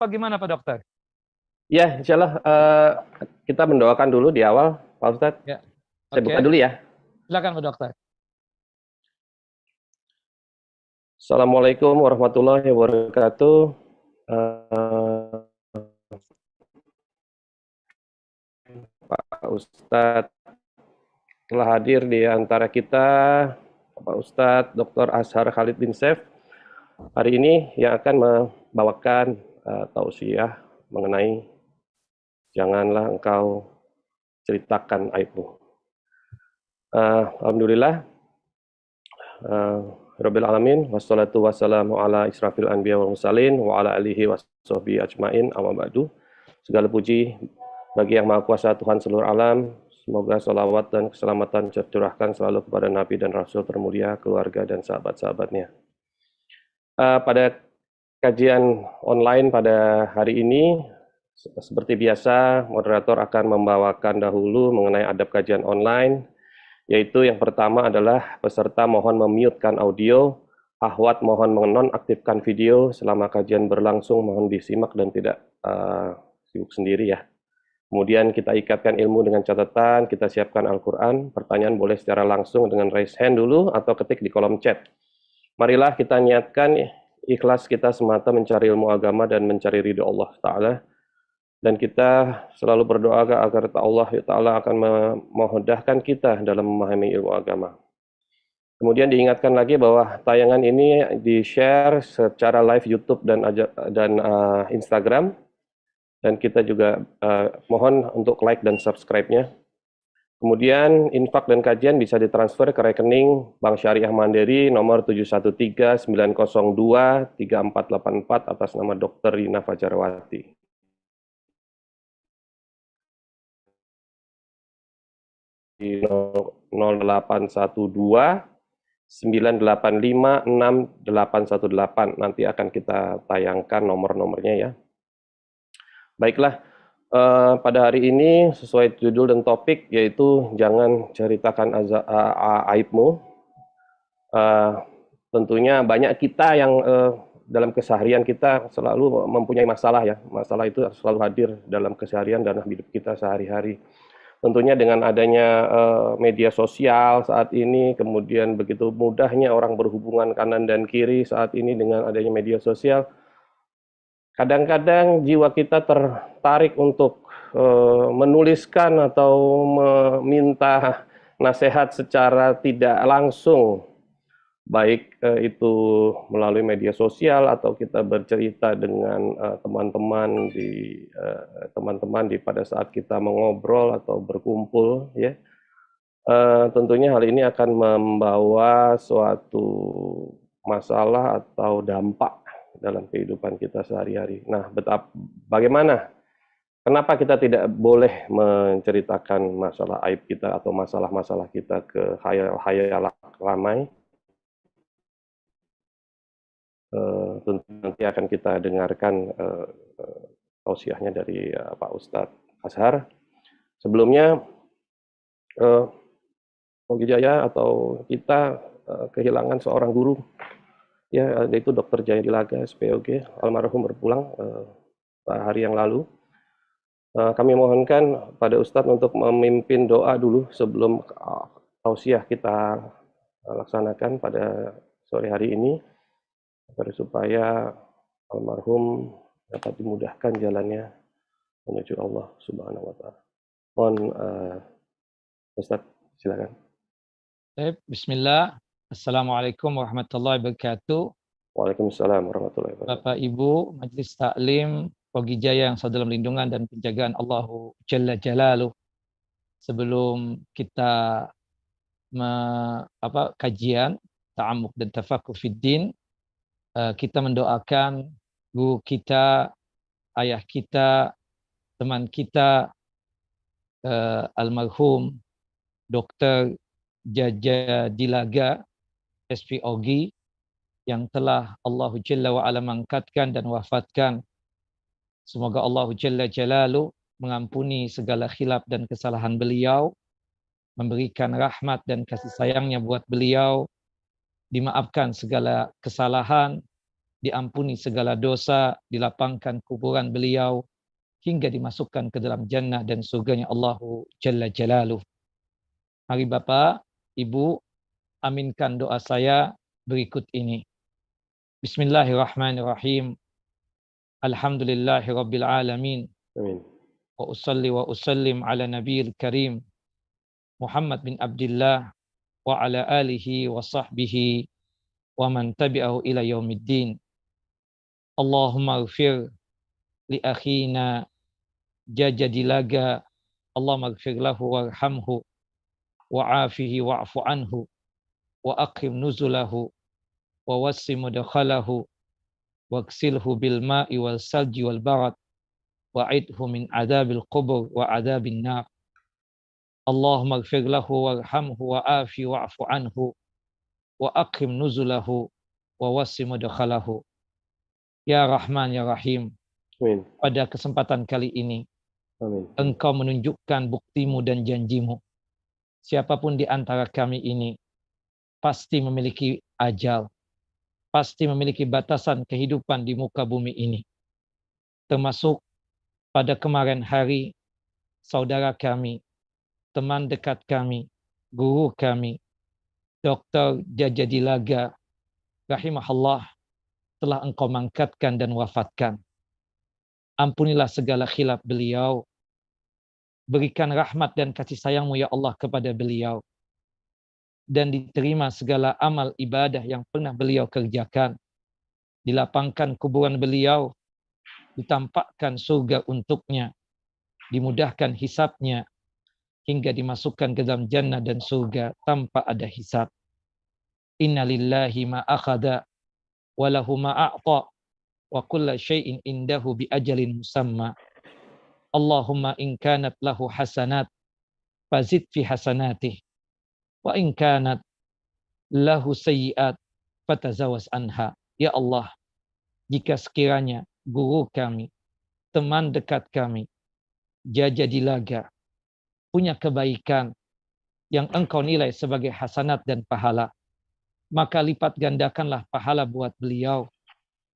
Bagaimana Pak Dokter? Ya, insya Allah kita mendoakan dulu di awal, Pak Ustadz. Ya, Saya oke. buka dulu ya. Silakan Pak Dokter. Assalamualaikum warahmatullahi wabarakatuh. Eh, Pak Ustadz telah hadir di antara kita, Pak Ustadz Dr. Azhar Khalid bin Saif. Hari ini yang akan membawakan tausiah mengenai janganlah engkau ceritakan aibmu. Alhamdulillah. Rabbil alamin wassalatu wassalamu ala israfil anbiya wal mursalin wa ala alihi washabbihi ajmain amma ba'du. Segala puji bagi yang maha kuasa Tuhan seluruh alam. Semoga salawat dan keselamatan tercurahkan selalu kepada Nabi dan Rasul termulia, keluarga dan sahabat-sahabatnya. Pada kajian online pada hari ini, seperti biasa, moderator akan membawakan dahulu mengenai adab kajian online, yaitu yang pertama adalah peserta mohon memute-kan audio, akhwat mohon menonaktifkan video, selama kajian berlangsung mohon disimak dan tidak sibuk sendiri ya. Kemudian kita ikatkan ilmu dengan catatan, kita siapkan Al-Quran, pertanyaan boleh secara langsung dengan raise hand dulu atau ketik di kolom chat. Marilah kita niatkan ikhlas kita semata mencari ilmu agama dan mencari ridho Allah Ta'ala. Dan kita selalu berdoa agar Allah Ta'ala akan memudahkan kita dalam memahami ilmu agama. Kemudian diingatkan lagi bahwa tayangan ini di-share secara live YouTube dan Instagram. Dan kita juga mohon untuk like dan subscribe-nya. Kemudian infak dan kajian bisa ditransfer ke rekening Bank Syariah Mandiri nomor 713-902-3484 atas nama Dr. Rina Fajarwati. Di 0812 985 6818 nanti akan kita tayangkan nomor-nomornya ya. Baiklah, pada hari ini sesuai judul dan topik yaitu jangan ceritakan aibmu. Tentunya banyak kita yang dalam keseharian kita selalu mempunyai masalah ya. Masalah itu selalu hadir dalam keseharian dan hidup kita sehari-hari. Tentunya dengan adanya media sosial saat ini, kemudian begitu mudahnya orang berhubungan kanan dan kiri saat ini dengan adanya media sosial, kadang-kadang jiwa kita tertarik untuk menuliskan atau meminta nasihat secara tidak langsung, baik itu melalui media sosial atau kita bercerita dengan teman-teman di pada saat kita mengobrol atau berkumpul ya. Tentunya hal ini akan membawa suatu masalah atau dampak dalam kehidupan kita sehari-hari. Nah, bagaimana? Kenapa kita tidak boleh menceritakan masalah aib kita atau masalah-masalah kita ke khayal ramai? Tentu nanti akan kita dengarkan tausiahnya dari Pak Ustadz Azhar. Sebelumnya, Jaya atau kita kehilangan seorang guru, ya, yaitu Dr. Jaya Dilaga, SPOG, almarhum berpulang hari yang lalu. Kami mohonkan pada Ustadz untuk memimpin doa dulu sebelum tausiah kita laksanakan pada sore hari ini, agar supaya almarhum dapat dimudahkan jalannya menuju Allah Subhanahu wa Ta'ala. Mohon Ustadz, silakan. Bismillah. Assalamualaikum warahmatullahi wabarakatuh. Waalaikumsalam warahmatullahi wabarakatuh. Bapak Ibu Majelis Taklim Pogi Jaya yang selalu dalam lindungan dan penjagaan Allahu Jalla Jalaluh. Sebelum kita kajian ta'amuk dan tafakur fiddin, kita mendoakan guru kita, ayah kita, teman kita, almarhum Dr. Jaja Dilaga, SPOG, yang telah Allah Jalla wa'ala mengangkatkan dan wafatkan. Semoga Allah Jalla Jalaluh mengampuni segala khilaf dan kesalahan beliau, memberikan rahmat dan kasih sayangnya buat beliau, dimaafkan segala kesalahan, diampuni segala dosa, dilapangkan kuburan beliau, hingga dimasukkan ke dalam jannah dan surganya Allahu Jalla Jalaluh. Mari Bapak, Ibu, aminkan doa saya berikut ini. Bismillahirrahmanirrahim. Alhamdulillahi Rabbil Alamin. Amin. Wa usalli wa usallim ala nabiyil karim Muhammad bin Abdullah wa ala alihi wa sahbihi wa man tabi'ahu ila yaumiddin. Allahumma ighfir li akhina Jajadilaga. Allahumma ighfir lahu warhamhu wa afihi wa'fu anhu wa aqim nuzulahu wa wassi mudkhalahu waghsilhu bil ma'i wal salji wal barad wa'idhu min adzabil qubur wa adzabin nar. Allahumma ighfir lahu warhamhu wa afi wa'fu anhu wa aqim nuzulahu wa wassi mudkhalahu. Ya Rahman ya Rahim. Amin. Pada kesempatan kali ini, Amin. Engkau menunjukkan buktimu dan janjimu. Siapapun di antara kami ini pasti memiliki ajal, pasti memiliki batasan kehidupan di muka bumi ini. Termasuk pada kemarin hari, saudara kami, teman dekat kami, guru kami, Dr. Jajadilaga, rahimahullah, telah Engkau mangkatkan dan wafatkan. Ampunilah segala khilaf beliau. Berikan rahmat dan kasih sayang-Mu ya Allah kepada beliau. Dan diterima segala amal ibadah yang pernah beliau kerjakan. Dilapangkan kuburan beliau. Ditampakkan surga untuknya. Dimudahkan hisabnya. Hingga dimasukkan ke dalam jannah dan surga tanpa ada hisab. Inna lillahi ma akhada. Walahu ma a'ta. Wa kulla syai'in indahu bi ajalin musamma. Allahumma in kanat lahu hasanat fazid fi hasanatih wa in kanat lahu sayyiat fatazawaz anha. Ya Allah, jika sekiranya guru kami, teman dekat kami, Jajadilaga, punya kebaikan yang Engkau nilai sebagai hasanat dan pahala, maka lipat gandakanlah pahala buat beliau.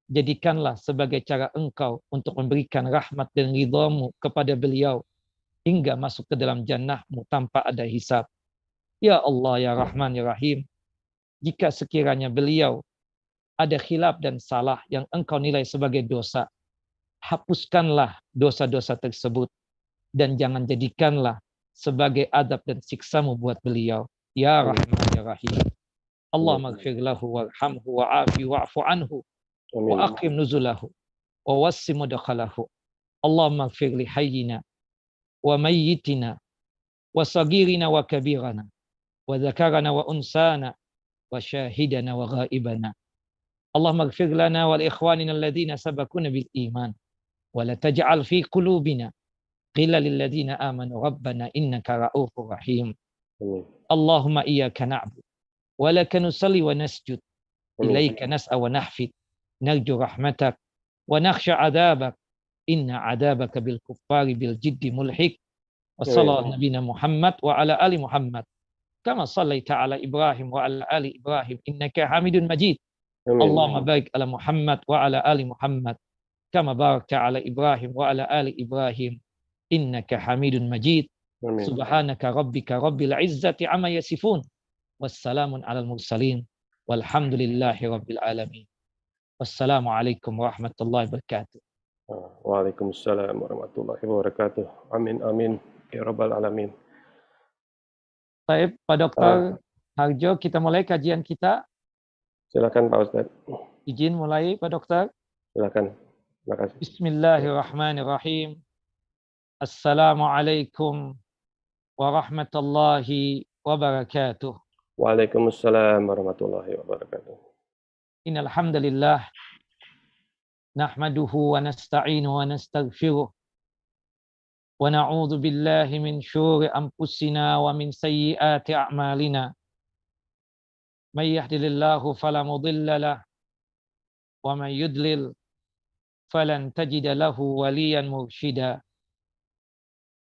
Jadikanlah sebagai cara Engkau untuk memberikan rahmat dan ridha-Mu kepada beliau hingga masuk ke dalam jannah-Mu tanpa ada hisab. Ya Allah, ya Rahman, ya Rahim, jika sekiranya beliau ada khilaf dan salah yang Engkau nilai sebagai dosa, hapuskanlah dosa-dosa tersebut dan jangan jadikanlah sebagai adab dan siksa-Mu buat beliau. Ya Rahman, ya Rahim. Allahumma ighfir lahu warhamhu wa'afi wa'fu anhu wa aqim nuzulahu wa wassi mudkhalahu. Allahumma ighfir li hayyina wa mayyitina wa sagirina wa kabirana wa dzakarana wa unsana wa syahidana wa ghaibana. Allahumma ighfir lana wa li ikhwanina alladhina sabaquna bil iman wa la taj'al fi qulubina ghillan lil ladzina amanu rabbana innaka ra'ufur rahim. Allahumma iyyaka na'budu wa laka nusalli wa nasjud ilaika nas'a wa nahfid narju rahmatak wa nakhsha adabak inna adabaka bil kuffari bil jiddi mulhik. Wa sallallahu nabiyina Muhammad wa ala ali Muhammad kama sallaita ala Ibrahim wa ala ali Ibrahim innaka Hamidun Majid. Allahumma barik ala Muhammad wa ala ali Muhammad kama barakta ala Ibrahim wa ala ali Ibrahim innaka Hamidun Majid. Subhanaka rabbika rabbil izzati amma yasifun wassalamun alal mursalin walhamdulillahi rabbil alamin. Wassalamualaikum warahmatullahi wabarakatuh. Waalaikumsalam warahmatullahi wabarakatuh. Amin amin ya rabbal alamin. Baik, Pak Dr. Harjo, kita mulai kajian kita. Silakan Pak Ustaz. Izin mulai Pak Dokter. Silakan. Terima kasih. Bismillahirrahmanirrahim. Assalamualaikum warahmatullahi wabarakatuh. Waalaikumsalam warahmatullahi wabarakatuh. Innal hamdalillah nahmaduhu wa nasta'inuhu wa nastaghfiruh wa na'udzu billahi min syururi anfusina wa min sayyiati a'malina. May yahdihillahu fala mudilla lahu wa may yudlil falan tajida lahu waliyan mursyida.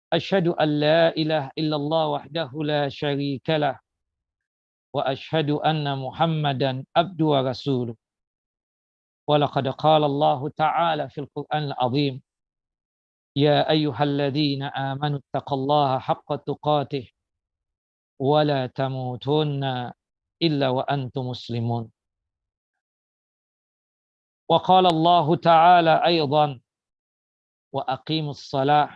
Asyhadu an la ilaha illallah wahdahu la syarika lah wa asyhadu anna Muhammadan abdu wa rasuluh. ولقد قال الله تعالى في القرآن العظيم يا أيها الذين آمنوا اتقوا الله حق تقاته ولا تموتن إلا وأنتم مسلمون. وقال الله تعالى أيضا وأقيموا الصلاة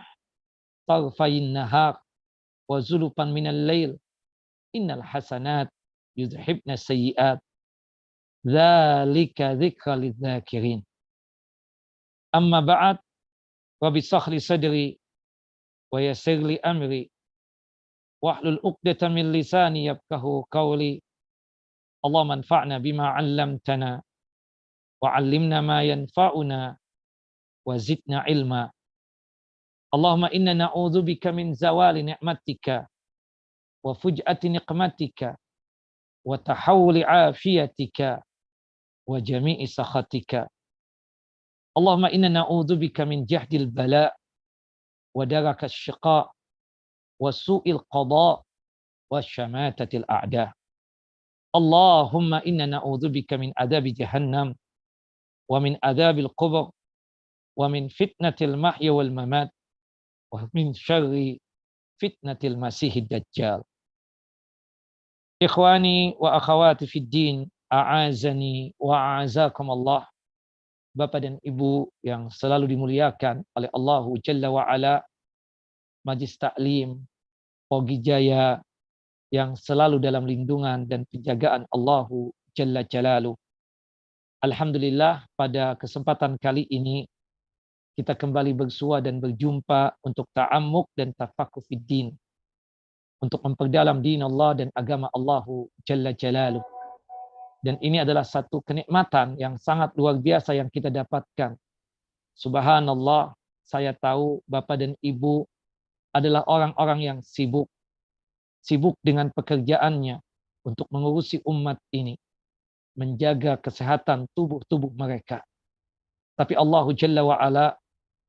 طرفي النهار وزلفا من الليل إن الحسنات يذهبن السيئات ذلك ذكر للذاكرين. أما بعد رب اشرح لي صدري ويسر لي أمري واحلل عقدة من لساني يفقهوا قولي اللهم انفعنا بما علمتنا وعلمنا ما ينفعنا وزدنا علما. اللهم إنا نعوذ بك من زوال نعمتك وفجأة نقمتك وتحول عافيتك وجميع سخطك. اللهم إنا نعوذ بك من جهد البلاء ودرك الشقاء وسوء القضاء وشماتة الأعداء. اللهم إنا نعوذ بك من عذاب جهنم ومن عذاب القبر ومن فتنة المحيا والممات ومن شر فتنة المسيح الدجال. Ikhwani wa akhawati fid din, a'azani wa a'azakum Allah. Bapak dan Ibu yang selalu dimuliakan oleh Allah Jalla wa Ala, Majelis Taklim Pogi Jaya yang selalu dalam lindungan dan penjagaan Allah Jalla Jalaluh. Alhamdulillah, pada kesempatan kali ini kita kembali bersua dan berjumpa untuk ta'ammuk dan tafaqquh fid din, untuk memperdalam din Allah dan agama Allah Jalla Jalaluh. Dan ini adalah satu kenikmatan yang sangat luar biasa yang kita dapatkan. Subhanallah, saya tahu Bapak dan Ibu adalah orang-orang yang sibuk dengan pekerjaannya untuk mengurusi umat ini, menjaga kesehatan tubuh mereka. Tapi Allah Jalla wa'ala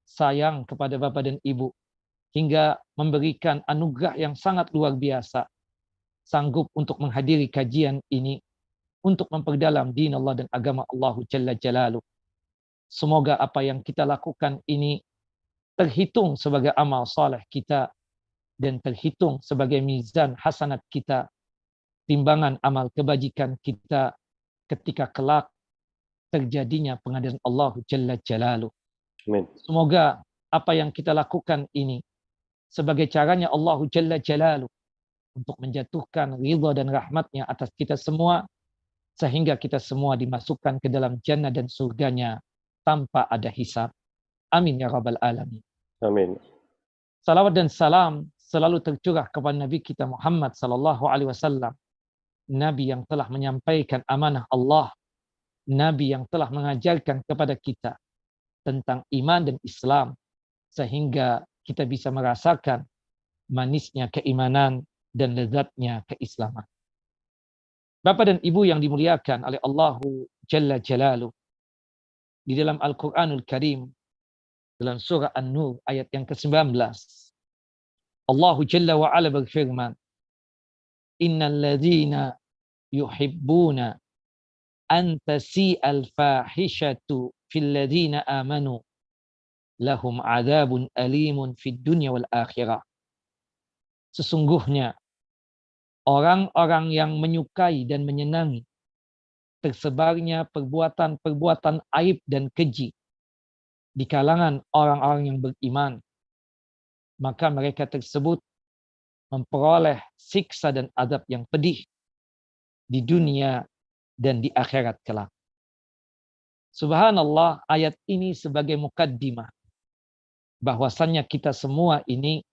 sayang kepada Bapak dan Ibu hingga memberikan anugerah yang sangat luar biasa, sanggup untuk menghadiri kajian ini, untuk memperdalam din Allah dan agama Allah Jalla Jalaluh. Semoga apa yang kita lakukan ini terhitung sebagai amal saleh kita dan terhitung sebagai mizan hasanat kita, timbangan amal kebajikan kita ketika kelak terjadinya pengadilan Allah Jalla Jalaluh. Amin. Semoga apa yang kita lakukan ini sebagai caranya Allah Jalla Jalaluh untuk menjatuhkan ridha dan rahmatnya atas kita semua, sehingga kita semua dimasukkan ke dalam jannah dan surganya tanpa ada hisab. Amin ya rabbal alamin. Amin. Salawat dan salam selalu tercurah kepada Nabi kita Muhammad sallallahu alaihi wasallam, Nabi yang telah menyampaikan amanah Allah, Nabi yang telah mengajarkan kepada kita tentang iman dan Islam, sehingga kita bisa merasakan manisnya keimanan dan lezatnya keislaman. Bapak dan Ibu yang dimuliakan oleh Allah Jalla Jalaluh, di dalam Al-Quranul Karim, dalam surah An-Nur ayat yang ke-19, Allah Jalla wa'ala berfirman, Innal ladzina yuhibbuna an tasi'al fahishatu fil ladzina amanu lahum adzabun alimun fid dunya wal akhirah. Sesungguhnya orang-orang yang menyukai dan menyenangi tersebarnya perbuatan-perbuatan aib dan keji di kalangan orang-orang yang beriman, maka mereka tersebut memperoleh siksa dan azab yang pedih di dunia dan di akhirat kelak. Subhanallah, ayat ini sebagai mukaddimah bahwasannya kita semua ini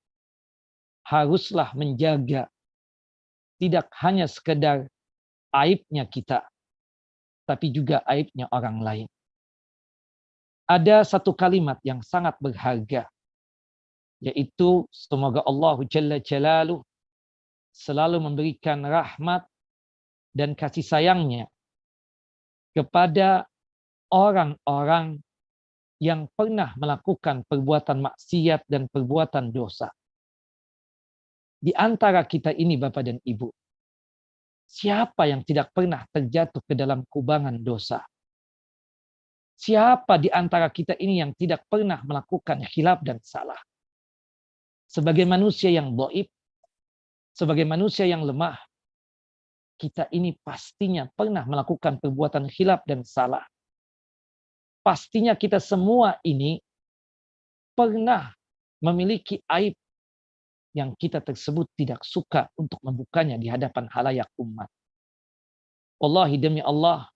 haruslah menjaga tidak hanya sekedar aibnya kita, tapi juga aibnya orang lain. Ada satu kalimat yang sangat berharga, yaitu semoga Allah Jalla Jalaluh selalu memberikan rahmat dan kasih sayangnya kepada orang-orang yang pernah melakukan perbuatan maksiat dan perbuatan dosa. Di antara kita ini Bapak dan Ibu, siapa yang tidak pernah terjatuh ke dalam kubangan dosa? Siapa di antara kita ini yang tidak pernah melakukan khilaf dan salah? Sebagai manusia yang dhaif, sebagai manusia yang lemah, kita ini pastinya pernah melakukan perbuatan khilaf dan salah. Pastinya kita semua ini pernah memiliki aib yang kita tersebut tidak suka untuk membukanya di hadapan halayak umat. Wallahi demi Allah,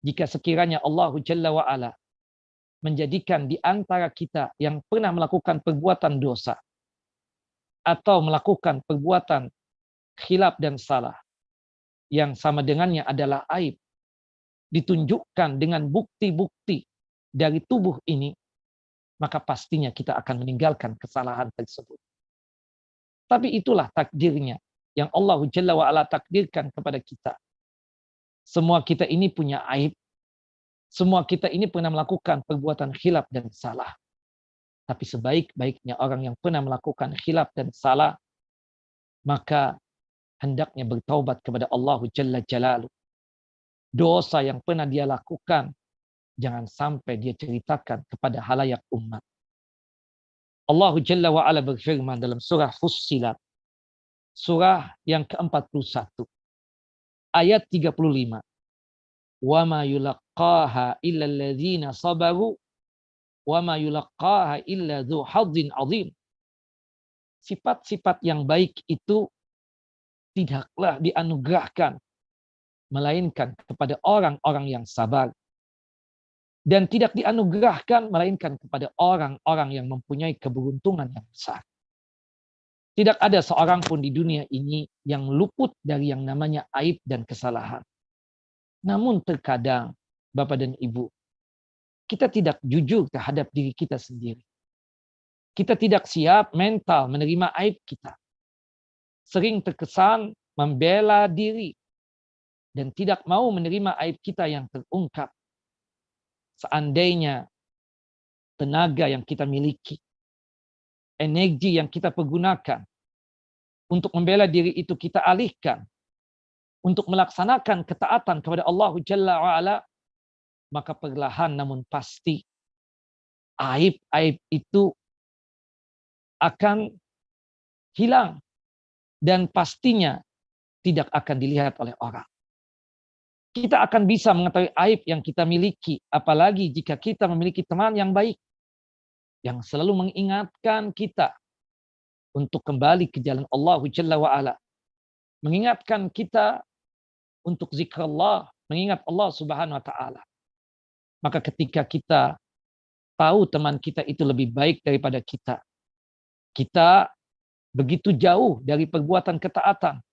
jika sekiranya Allah Jalla wa'ala menjadikan di antara kita yang pernah melakukan perbuatan dosa atau melakukan perbuatan khilaf dan salah yang sama dengannya adalah aib, ditunjukkan dengan bukti-bukti dari tubuh ini, maka pastinya kita akan meninggalkan kesalahan tersebut. Tapi itulah takdirnya yang Allah Jalla wa'ala takdirkan kepada kita. Semua kita ini punya aib. Semua kita ini pernah melakukan perbuatan khilaf dan salah. Tapi sebaik-baiknya orang yang pernah melakukan khilaf dan salah, maka hendaknya bertaubat kepada Allah Jalla Jalaluh. Dosa yang pernah dia lakukan, jangan sampai dia ceritakan kepada halayak umat. Allah Jalla wa'ala berfirman dalam surah Fussilat, surah yang ke-41, ayat 35. Wa ma yulaqqaha illa alladzina sabaru wa ma yulaqqaha illa dzu hadzin azim. Sifat-sifat yang baik itu tidaklah dianugerahkan melainkan kepada orang-orang yang sabar, dan tidak dianugerahkan melainkan kepada orang-orang yang mempunyai keberuntungan yang besar. Tidak ada seorang pun di dunia ini yang luput dari yang namanya aib dan kesalahan. Namun terkadang, Bapak dan Ibu, kita tidak jujur terhadap diri kita sendiri. Kita tidak siap mental menerima aib kita. Sering terkesan membela diri dan tidak mau menerima aib kita yang terungkap. Seandainya tenaga yang kita miliki, energi yang kita pergunakan untuk membela diri itu kita alihkan untuk melaksanakan ketaatan kepada Allah Jalla wa'ala, maka perlahan namun pasti aib-aib itu akan hilang dan pastinya tidak akan dilihat oleh orang. Kita akan bisa mengetahui aib yang kita miliki, apalagi jika kita memiliki teman yang baik, yang selalu mengingatkan kita untuk kembali ke jalan Allah Jalla wa'ala, mengingatkan kita untuk zikrullah, mengingat Allah Subhanahu wa taala. Maka ketika kita tahu teman kita itu lebih baik daripada kita, kita begitu jauh dari perbuatan ketaatan,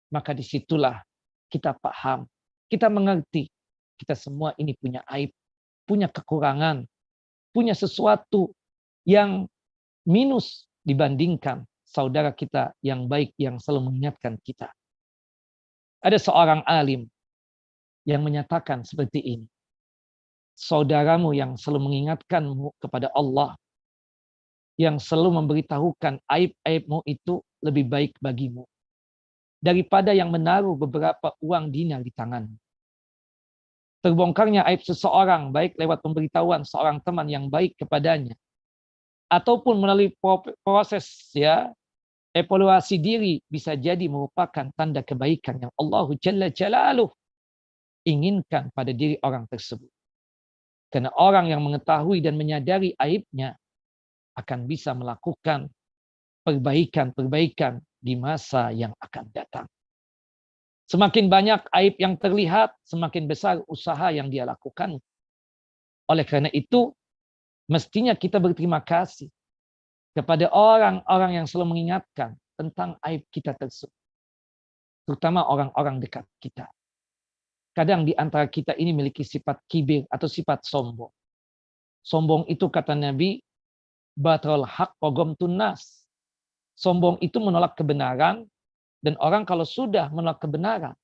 maka disitulah kita paham, kita mengerti, kita semua ini punya aib, punya kekurangan, punya sesuatu yang minus dibandingkan saudara kita yang baik yang selalu mengingatkan kita. Ada seorang alim yang menyatakan seperti ini. Saudaramu yang selalu mengingatkanmu kepada Allah, yang selalu memberitahukan aib-aibmu itu lebih baik bagimu daripada yang menaruh beberapa uang dinar di tanganmu. Terbongkarnya aib seseorang baik lewat pemberitahuan seorang teman yang baik kepadanya, ataupun melalui proses evaluasi diri, bisa jadi merupakan tanda kebaikan yang Allah Jalla Jalaluh inginkan pada diri orang tersebut. Karena orang yang mengetahui dan menyadari aibnya akan bisa melakukan perbaikan-perbaikan di masa yang akan datang. Semakin banyak aib yang terlihat, semakin besar usaha yang dia lakukan. Oleh karena itu, mestinya kita berterima kasih kepada orang-orang yang selalu mengingatkan tentang aib kita tersebut. Terutama orang-orang dekat kita. Kadang di antara kita ini memiliki sifat kibir atau sifat sombong. Sombong itu kata Nabi, batrul haq wa ghamtun nas. Sombong itu menolak kebenaran, dan orang kalau sudah menolak kebenaran,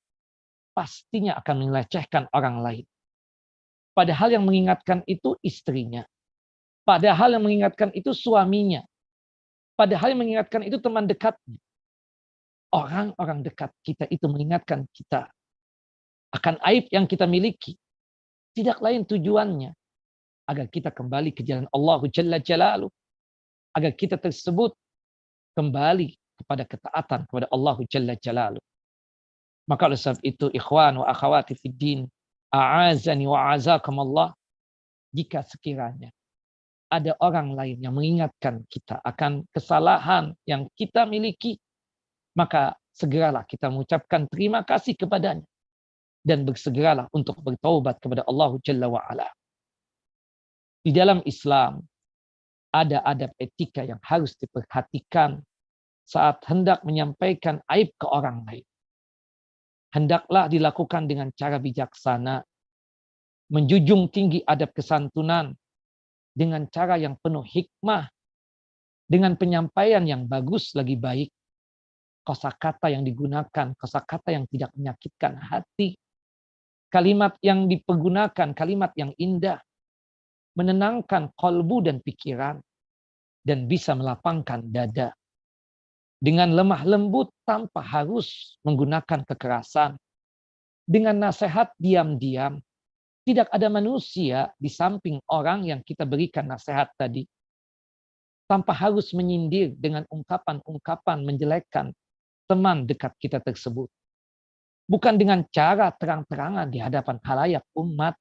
pastinya akan melecehkan orang lain. Padahal yang mengingatkan itu istrinya. Padahal yang mengingatkan itu suaminya. Padahal yang mengingatkan itu teman dekatnya. Orang-orang dekat kita itu mengingatkan kita akan aib yang kita miliki. Tidak lain tujuannya agar kita kembali ke jalan Allah Jalla Jalaluh, agar kita tersebut kembali kepada ketaatan kepada Allah Jalla Jalaluh. Maka oleh sebab itu, ikhwan wa akhwati fid din, a'azani wa a'azakumullah, jika sekiranya ada orang lain yang mengingatkan kita akan kesalahan yang kita miliki, maka segeralah kita mengucapkan terima kasih kepadanya dan bersegeralah untuk bertaubat kepada Allah Jalla wa Ala. Di dalam Islam ada adab etika yang harus diperhatikan saat hendak menyampaikan aib ke orang lain. Hendaklah dilakukan dengan cara bijaksana, menjunjung tinggi adab kesantunan, dengan cara yang penuh hikmah, dengan penyampaian yang bagus lagi baik, kosakata yang digunakan, kosakata yang tidak menyakitkan hati, kalimat yang dipergunakan, kalimat yang indah, menenangkan kalbu dan pikiran, dan bisa melapangkan dada. Dengan lemah lembut tanpa harus menggunakan kekerasan. Dengan nasihat diam-diam. Tidak ada manusia di samping orang yang kita berikan nasihat tadi. Tanpa harus menyindir dengan ungkapan-ungkapan menjelekkan teman dekat kita tersebut. Bukan dengan cara terang-terangan di hadapan khalayak umat.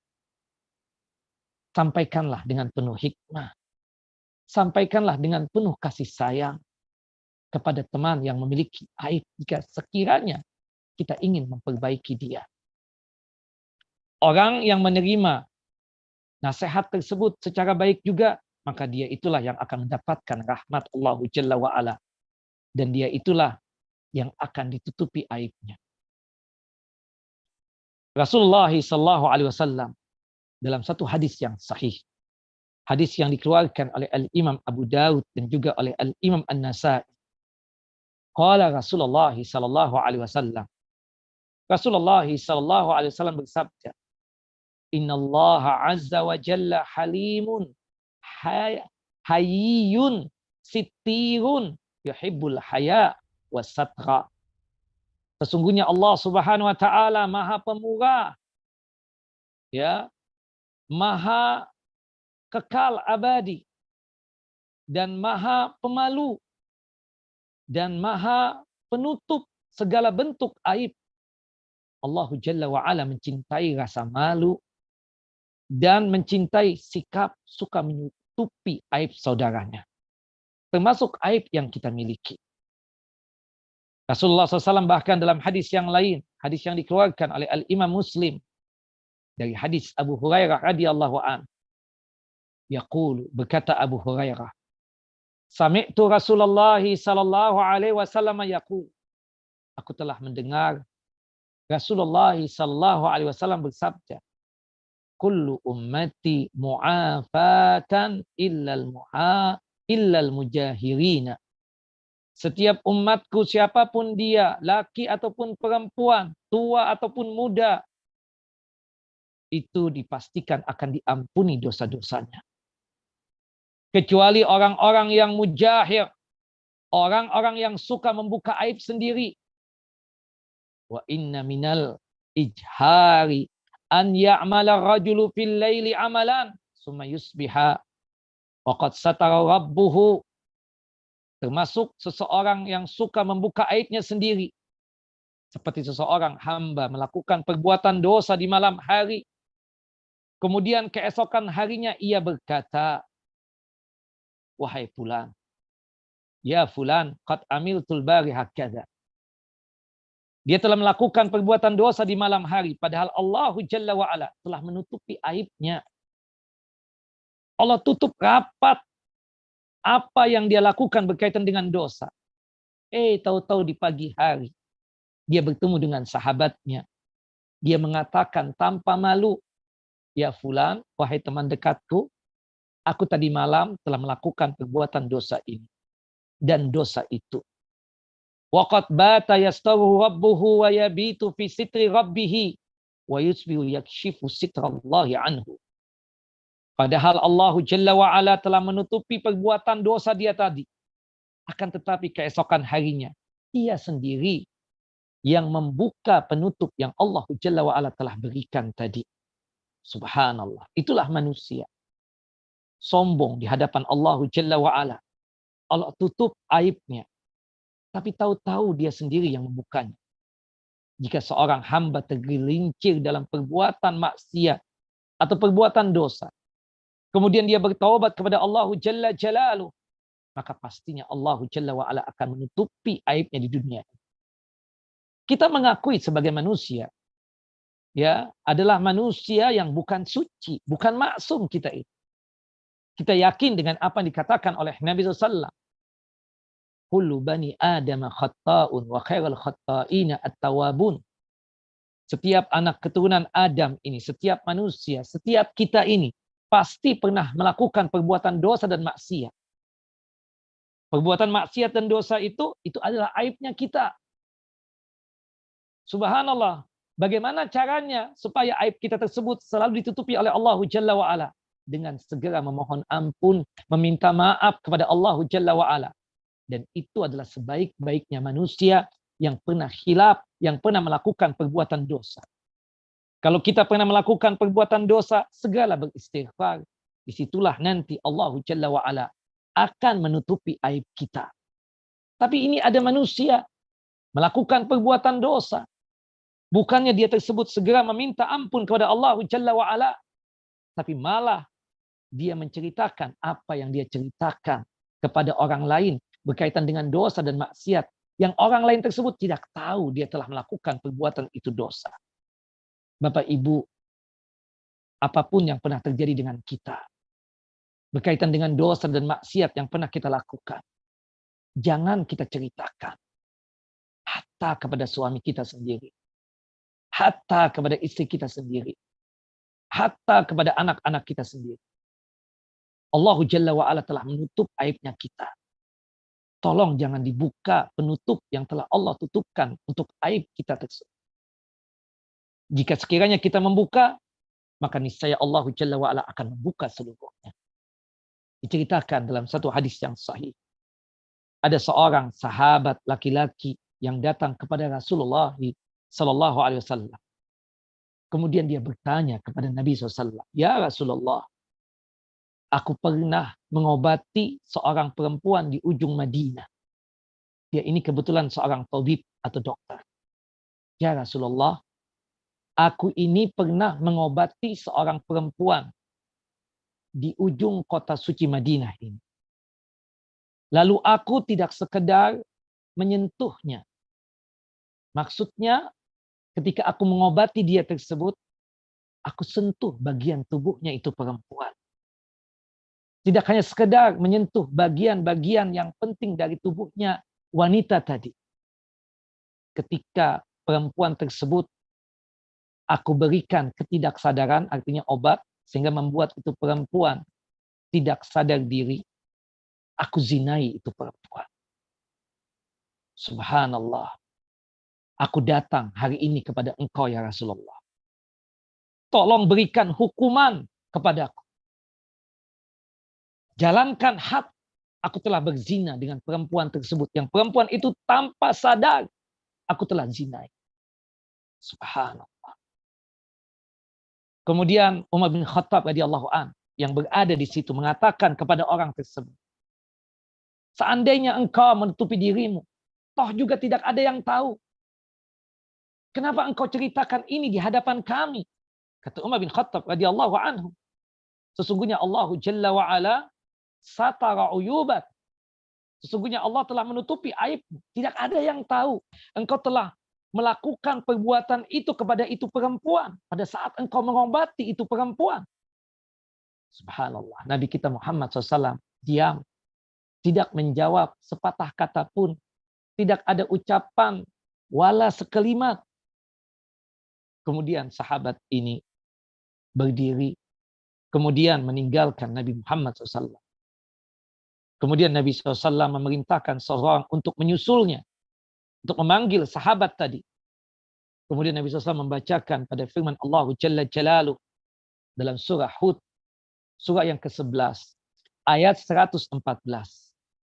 Sampaikanlah dengan penuh hikmah. Sampaikanlah dengan penuh kasih sayang kepada teman yang memiliki aib jika sekiranya kita ingin memperbaiki dia. Orang yang menerima nasihat tersebut secara baik juga, maka dia itulah yang akan mendapatkan rahmat Allah Jalla wa Ala. Dan dia itulah yang akan ditutupi aibnya. Rasulullah SAW dalam satu hadis yang sahih, hadis yang dikeluarkan oleh Al-Imam Abu Daud dan juga oleh Al-Imam An-Nasai. Qala Rasulullah sallallahu alaihi wasallam. Rasulullah sallallahu alaihi wasallam bersabda, "Innallaha azza wa jalla halimun hayyun sittirun yuhibbul haya wasatra." Sesungguhnya Allah Subhanahu wa taala Maha Pemurah, ya, Maha kekal abadi, dan Maha Pemalu, dan Maha penutup segala bentuk aib. Allah Jalla wa Ala mencintai rasa malu dan mencintai sikap suka menutupi aib saudaranya. Termasuk aib yang kita miliki. Rasulullah SAW bahkan dalam hadis yang lain, hadis yang dikeluarkan oleh Al-Imam Muslim, dari hadis Abu Hurairah radhiyallahu an. Yaqulu, berkata Abu Hurairah, Sami'tu Rasulullah sallallahu alaihi wasallam yaqul. Aku telah mendengar Rasulullah sallallahu alaihi wasallam bersabda, kullu ummati mu'afatan illal mujahirina. Setiap umatku siapapun dia, laki ataupun perempuan, tua ataupun muda, itu dipastikan akan diampuni dosa-dosanya. Kecuali orang-orang yang mujahir, orang-orang yang suka membuka aib sendiri. Wa inna minal ijhari an ya'mala rajulu fil laili amalan summa yusbiha wa qad satara rabbuhu. Termasuk seseorang yang suka membuka aibnya sendiri. Seperti seseorang hamba melakukan perbuatan dosa di malam hari. Kemudian keesokan harinya ia berkata, wahai fulan, ya fulan, qad amiltul bariha kadza. Dia telah melakukan perbuatan dosa di malam hari, padahal Allah Jalla wa Ala telah menutupi aibnya. Allah tutup rapat apa yang dia lakukan berkaitan dengan dosa. Tahu-tahu di pagi hari dia bertemu dengan sahabatnya. Dia mengatakan tanpa malu, ya fulan, wahai teman dekatku, aku tadi malam telah melakukan perbuatan dosa ini dan dosa itu. Waqad bata yastaru rabbuhu wa yabitu fi sitri rabbih wa yusbihu yakshifu sitrallahi anhu. Padahal Allah Jalla wa Ala telah menutupi perbuatan dosa dia tadi. Akan tetapi keesokan harinya, ia sendiri yang membuka penutup yang Allah Jalla wa Ala telah berikan tadi. Subhanallah. Itulah manusia. Sombong di hadapan Allah Jalla wa'ala. Allah tutup aibnya. Tapi tahu-tahu dia sendiri yang membukanya. Jika seorang hamba tergelincir dalam perbuatan maksiat atau perbuatan dosa, kemudian dia bertaubat kepada Allah Jalla Jalaluh, maka pastinya Allah Jalla wa'ala akan menutupi aibnya di dunia. Kita mengakui sebagai manusia, ya, adalah manusia yang bukan suci, bukan maksum kita itu. Kita yakin dengan apa yang dikatakan oleh Nabi SAW. Kullu bani Adam khatta'un wa khairul khatta'ina at-tawwabun. Setiap anak keturunan Adam ini, setiap manusia, setiap kita ini pasti pernah melakukan perbuatan dosa dan maksiat. Perbuatan maksiat dan dosa itu adalah aibnya kita. Subhanallah. Bagaimana caranya supaya aib kita tersebut selalu ditutupi oleh Allah Jalla wa'ala? Dengan segera memohon ampun, meminta maaf kepada Allah Jalla wa'ala. Dan itu adalah sebaik-baiknya manusia yang pernah khilaf, yang pernah melakukan perbuatan dosa. Kalau kita pernah melakukan perbuatan dosa, segeralah beristighfar. Disitulah nanti Allah Jalla wa'ala akan menutupi aib kita. Tapi ini ada manusia melakukan perbuatan dosa. Bukannya dia tersebut segera meminta ampun kepada Allah Jalla wa'ala, tapi malah dia menceritakan apa yang dia ceritakan kepada orang lain berkaitan dengan dosa dan maksiat yang orang lain tersebut tidak tahu dia telah melakukan perbuatan itu dosa. Bapak Ibu, apapun yang pernah terjadi dengan kita berkaitan dengan dosa dan maksiat yang pernah kita lakukan, jangan kita ceritakan. Hatta kepada suami kita sendiri, hatta kepada istri kita sendiri, hatta kepada anak-anak kita sendiri. Allah Jalla wa'ala telah menutup aibnya kita. Tolong jangan dibuka penutup yang telah Allah tutupkan untuk aib kita tersebut. Jika sekiranya kita membuka, maka niscaya Allah Jalla wa'ala akan membuka seluruhnya. Diceritakan dalam satu hadis yang sahih. Ada seorang sahabat laki-laki yang datang kepada Rasulullah Sallallahu Alaihi Wasallam. Kemudian dia bertanya kepada Nabi SAW, "Ya Rasulullah, aku pernah mengobati seorang perempuan di ujung Madinah. Dia ini kebetulan seorang tabib atau dokter. Ya Rasulullah, aku ini pernah mengobati seorang perempuan di ujung kota suci Madinah ini. Lalu aku tidak sekedar menyentuhnya. Maksudnya, ketika aku mengobati dia tersebut, aku sentuh bagian tubuhnya itu perempuan. Tidak hanya sekedar menyentuh bagian-bagian yang penting dari tubuhnya wanita tadi. Ketika perempuan tersebut, aku berikan ketidaksadaran, artinya obat, sehingga membuat itu perempuan tidak sadar diri. Aku zinai itu perempuan. Subhanallah. Aku datang hari ini kepada engkau ya Rasulullah. Tolong berikan hukuman kepadaku. Jalankan had, aku telah berzina dengan perempuan tersebut. Yang perempuan itu tanpa sadar, aku telah zinai. Subhanallah. Kemudian Umar bin Khattab radhiyallahu an yang berada di situ mengatakan kepada orang tersebut, seandainya engkau menutupi dirimu, toh juga tidak ada yang tahu. Kenapa engkau ceritakan ini di hadapan kami? Kata Umar bin Khattab radhiyallahu anhu, sesungguhnya Allah Jalla wa Ala satara uyubat. Sesungguhnya Allah telah menutupi aibmu. Tidak ada yang tahu. Engkau telah melakukan perbuatan itu kepada itu perempuan. Pada saat engkau mengobati itu perempuan. Subhanallah. Nabi kita Muhammad SAW diam. Tidak menjawab sepatah kata pun. Tidak ada ucapan wala sekelimat. Kemudian sahabat ini berdiri. Kemudian meninggalkan Nabi Muhammad SAW. Kemudian Nabi SAW memerintahkan seorang untuk menyusulnya. Untuk memanggil sahabat tadi. Kemudian Nabi SAW membacakan pada firman Allah Jalla Jalaluh. Dalam surah Hud. Surah yang ke-11. Ayat 114.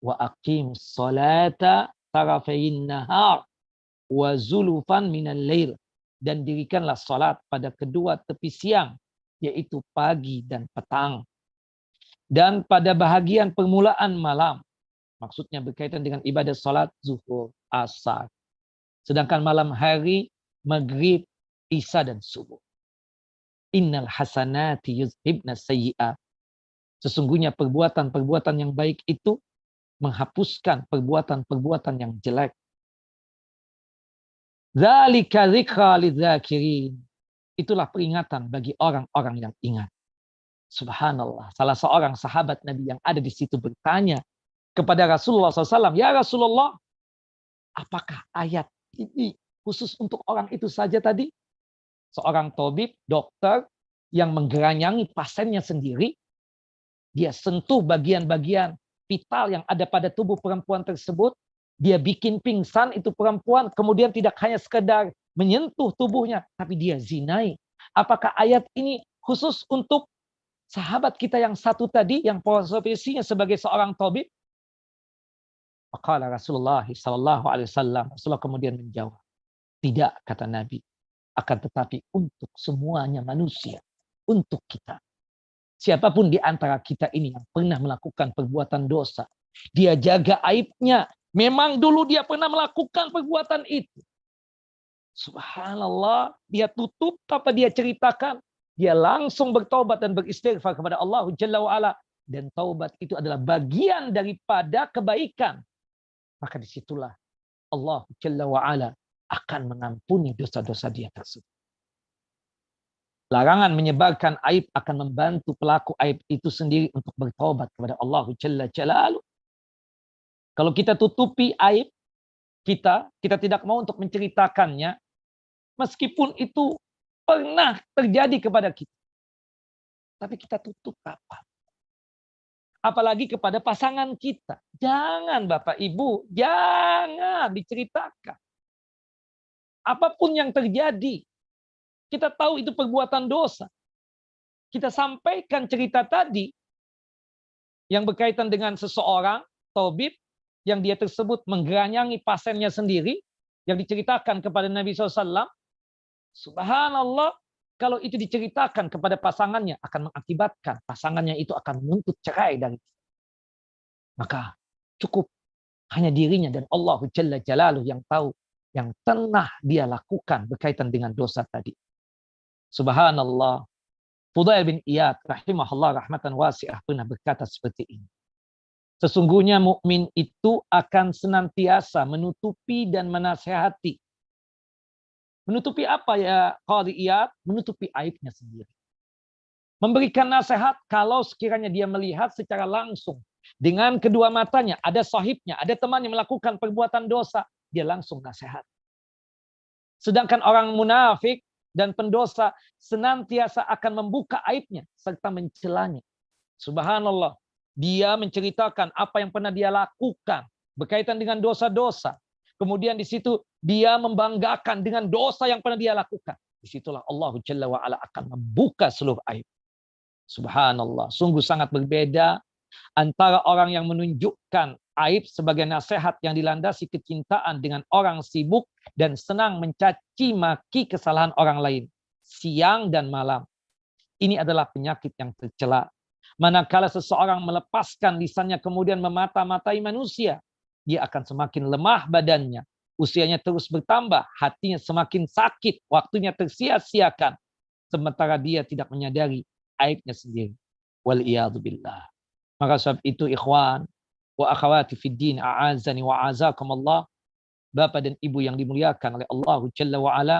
Wa aqimus salata tarafayin nahar. Wa zulufan minal lail. Dan dirikanlah salat pada kedua tepi siang. yaitu pagi dan petang. Dan pada bahagian permulaan malam, maksudnya berkaitan dengan ibadah salat zuhur, asar. Sedangkan malam hari, maghrib, isya dan subuh. Innal hasanati yuzhibna sayyi'at. Sesungguhnya perbuatan-perbuatan yang baik itu menghapuskan perbuatan-perbuatan yang jelek. Dzalika dzikra lidzakirin. Itulah peringatan bagi orang-orang yang ingat. Subhanallah. Salah seorang sahabat Nabi yang ada di situ bertanya kepada Rasulullah SAW, "Ya Rasulullah, apakah ayat ini khusus untuk orang itu saja tadi?" Seorang tabib, dokter yang menggeranyangi pasiennya sendiri, dia sentuh bagian-bagian vital yang ada pada tubuh perempuan tersebut, dia bikin pingsan itu perempuan, kemudian tidak hanya sekedar menyentuh tubuhnya, tapi dia zinai. Apakah ayat ini khusus untuk sahabat kita yang satu tadi, yang profesinya sebagai seorang tabib? Maka Rasulullah SAW, Rasulullah kemudian menjawab, tidak, kata Nabi, akan tetapi untuk semuanya manusia, untuk kita. Siapapun di antara kita ini yang pernah melakukan perbuatan dosa, dia jaga aibnya. Memang dulu dia pernah melakukan perbuatan itu. Subhanallah, dia tutup apa dia ceritakan? Dia langsung bertaubat dan beristighfar kepada Allah Jalla wa'ala. Dan taubat itu adalah bagian daripada kebaikan. Maka disitulah Allah Jalla wa'ala akan mengampuni dosa-dosa dia tersebut. Larangan menyebarkan aib akan membantu pelaku aib itu sendiri untuk bertaubat kepada Allah Jalla Jalaluh. Kalau kita tutupi aib kita tidak mau untuk menceritakannya, meskipun itu pernah terjadi kepada kita. Tapi kita tutup apa? Apalagi kepada pasangan kita. Jangan Bapak Ibu, jangan diceritakan. Apapun yang terjadi, kita tahu itu perbuatan dosa. Kita sampaikan cerita tadi yang berkaitan dengan seseorang, tabib, yang dia tersebut menggeranyangi pasiennya sendiri, yang diceritakan kepada Nabi SAW. Subhanallah, kalau itu diceritakan kepada pasangannya, akan mengakibatkan pasangannya itu akan menuntut cerai dari kita. Maka cukup hanya dirinya dan Allah Jalla Jalaluh yang tahu, yang pernah dia lakukan berkaitan dengan dosa tadi. Subhanallah. Fudail bin Iyad rahimahullah rahmatan wasi'ah pernah berkata seperti ini. Sesungguhnya mukmin itu akan senantiasa menutupi dan menasehati. Menutupi apa ya Qadhi Iyad? Menutupi aibnya sendiri. Memberikan nasihat kalau sekiranya dia melihat secara langsung dengan kedua matanya, ada sahibnya, ada teman yang melakukan perbuatan dosa, dia langsung nasihat. Sedangkan orang munafik dan pendosa senantiasa akan membuka aibnya serta mencelanya. Subhanallah, dia menceritakan apa yang pernah dia lakukan berkaitan dengan dosa-dosa. Kemudian di situ dia membanggakan dengan dosa yang pernah dia lakukan. Disitulah Allah Jalla wa'ala akan membuka seluruh aib. Subhanallah, sungguh sangat berbeda antara orang yang menunjukkan aib sebagai nasihat yang dilandasi kecintaan dengan orang sibuk dan senang mencaci maki kesalahan orang lain siang dan malam. Ini adalah penyakit yang tercela. Manakala seseorang melepaskan lisannya kemudian memata-matai manusia, dia akan semakin lemah badannya, usianya terus bertambah, hatinya semakin sakit, waktunya tersia-siakan, sementara dia tidak menyadari aibnya sendiri. Wal-iyadu billah. Maka sebab itu ikhwan wa akhawati fid din a'azani wa a'azakumullah, Bapak dan Ibu yang dimuliakan oleh Allah Jalla wa Ala,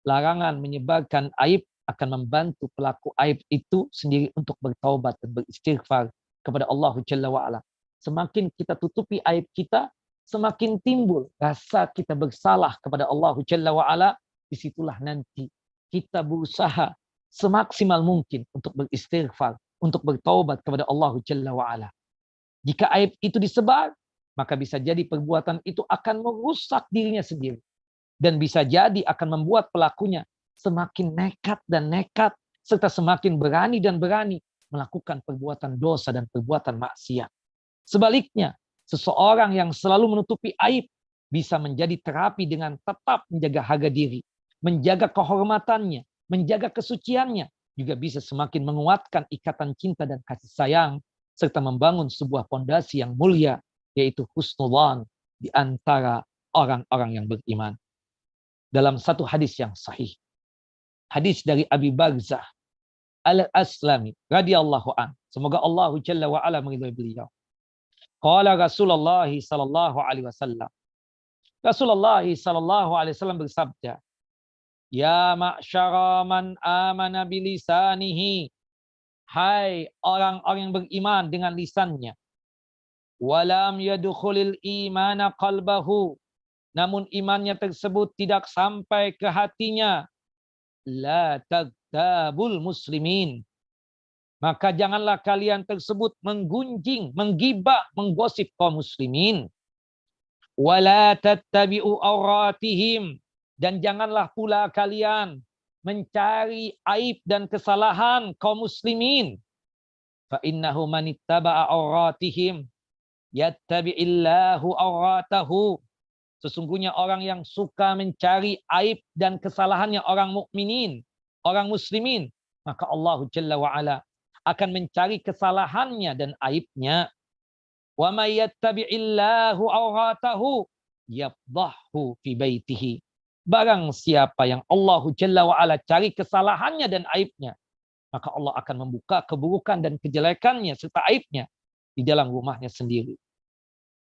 larangan menyebarkan aib akan membantu pelaku aib itu sendiri untuk bertaubat dan beristighfar kepada Allah Jalla wa Ala. Semakin kita tutupi aib kita, semakin timbul rasa kita bersalah kepada Allah Jalla wa Ala. Disitulah nanti kita berusaha semaksimal mungkin untuk beristighfar, untuk bertaubat kepada Allah Jalla wa Ala. Jika aib itu disebar, maka bisa jadi perbuatan itu akan merusak dirinya sendiri. Dan bisa jadi akan membuat pelakunya semakin nekat dan nekat, serta semakin berani dan berani melakukan perbuatan dosa dan perbuatan maksiat. Sebaliknya, seseorang yang selalu menutupi aib bisa menjadi terapi dengan tetap menjaga harga diri, menjaga kehormatannya, menjaga kesuciannya, juga bisa semakin menguatkan ikatan cinta dan kasih sayang, serta membangun sebuah pondasi yang mulia, yaitu husnudzan di antara orang-orang yang beriman. Dalam satu hadis yang sahih, hadis dari Abi Barzah Al-Aslami radhiyallahu an, semoga Allah Jalla wa ala meridhai beliau. Qala Rasulullah sallallahu alaihi wasallam. Rasulullah sallallahu alaihi wasallam bersabda, "Ya ma'syara man amana bilisanihi." Hai orang-orang yang beriman dengan lisannya. Walam yadkhulil imana qalbahu. Namun imannya tersebut tidak sampai ke hatinya. La tagtabul muslimin. Maka janganlah kalian tersebut menggunjing, menggibah, menggosip kaum muslimin. Wala tattabi'u auratihim. Dan janganlah pula kalian mencari aib dan kesalahan kaum muslimin. Fa innahu man ittaba'a auratihim yattabi'illahu auratahu. Sesungguhnya orang yang suka mencari aib dan kesalahannya orang mukminin, orang muslimin, maka Allah Jalla wa ala akan mencari kesalahannya dan aibnya. Wa may yattabi'illahu auratahu yafdahu fi baitihi. Barang siapa yang Allah Jalla wa ala cari kesalahannya dan aibnya, maka Allah akan membuka keburukan dan kejelekannya serta aibnya di dalam rumahnya sendiri.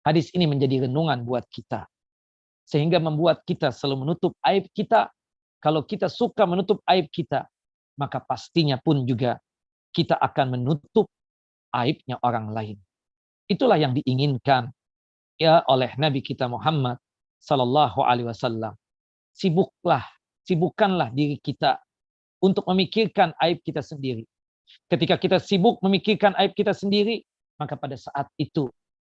Hadis ini menjadi renungan buat kita, sehingga membuat kita selalu menutup aib kita. Kalau kita suka menutup aib kita, maka pastinya pun juga kita akan menutup aibnya orang lain. Itulah yang diinginkan ya oleh Nabi kita Muhammad sallallahu alaihi wasallam. Sibukkanlah diri kita untuk memikirkan aib kita sendiri. Ketika kita sibuk memikirkan aib kita sendiri, maka pada saat itu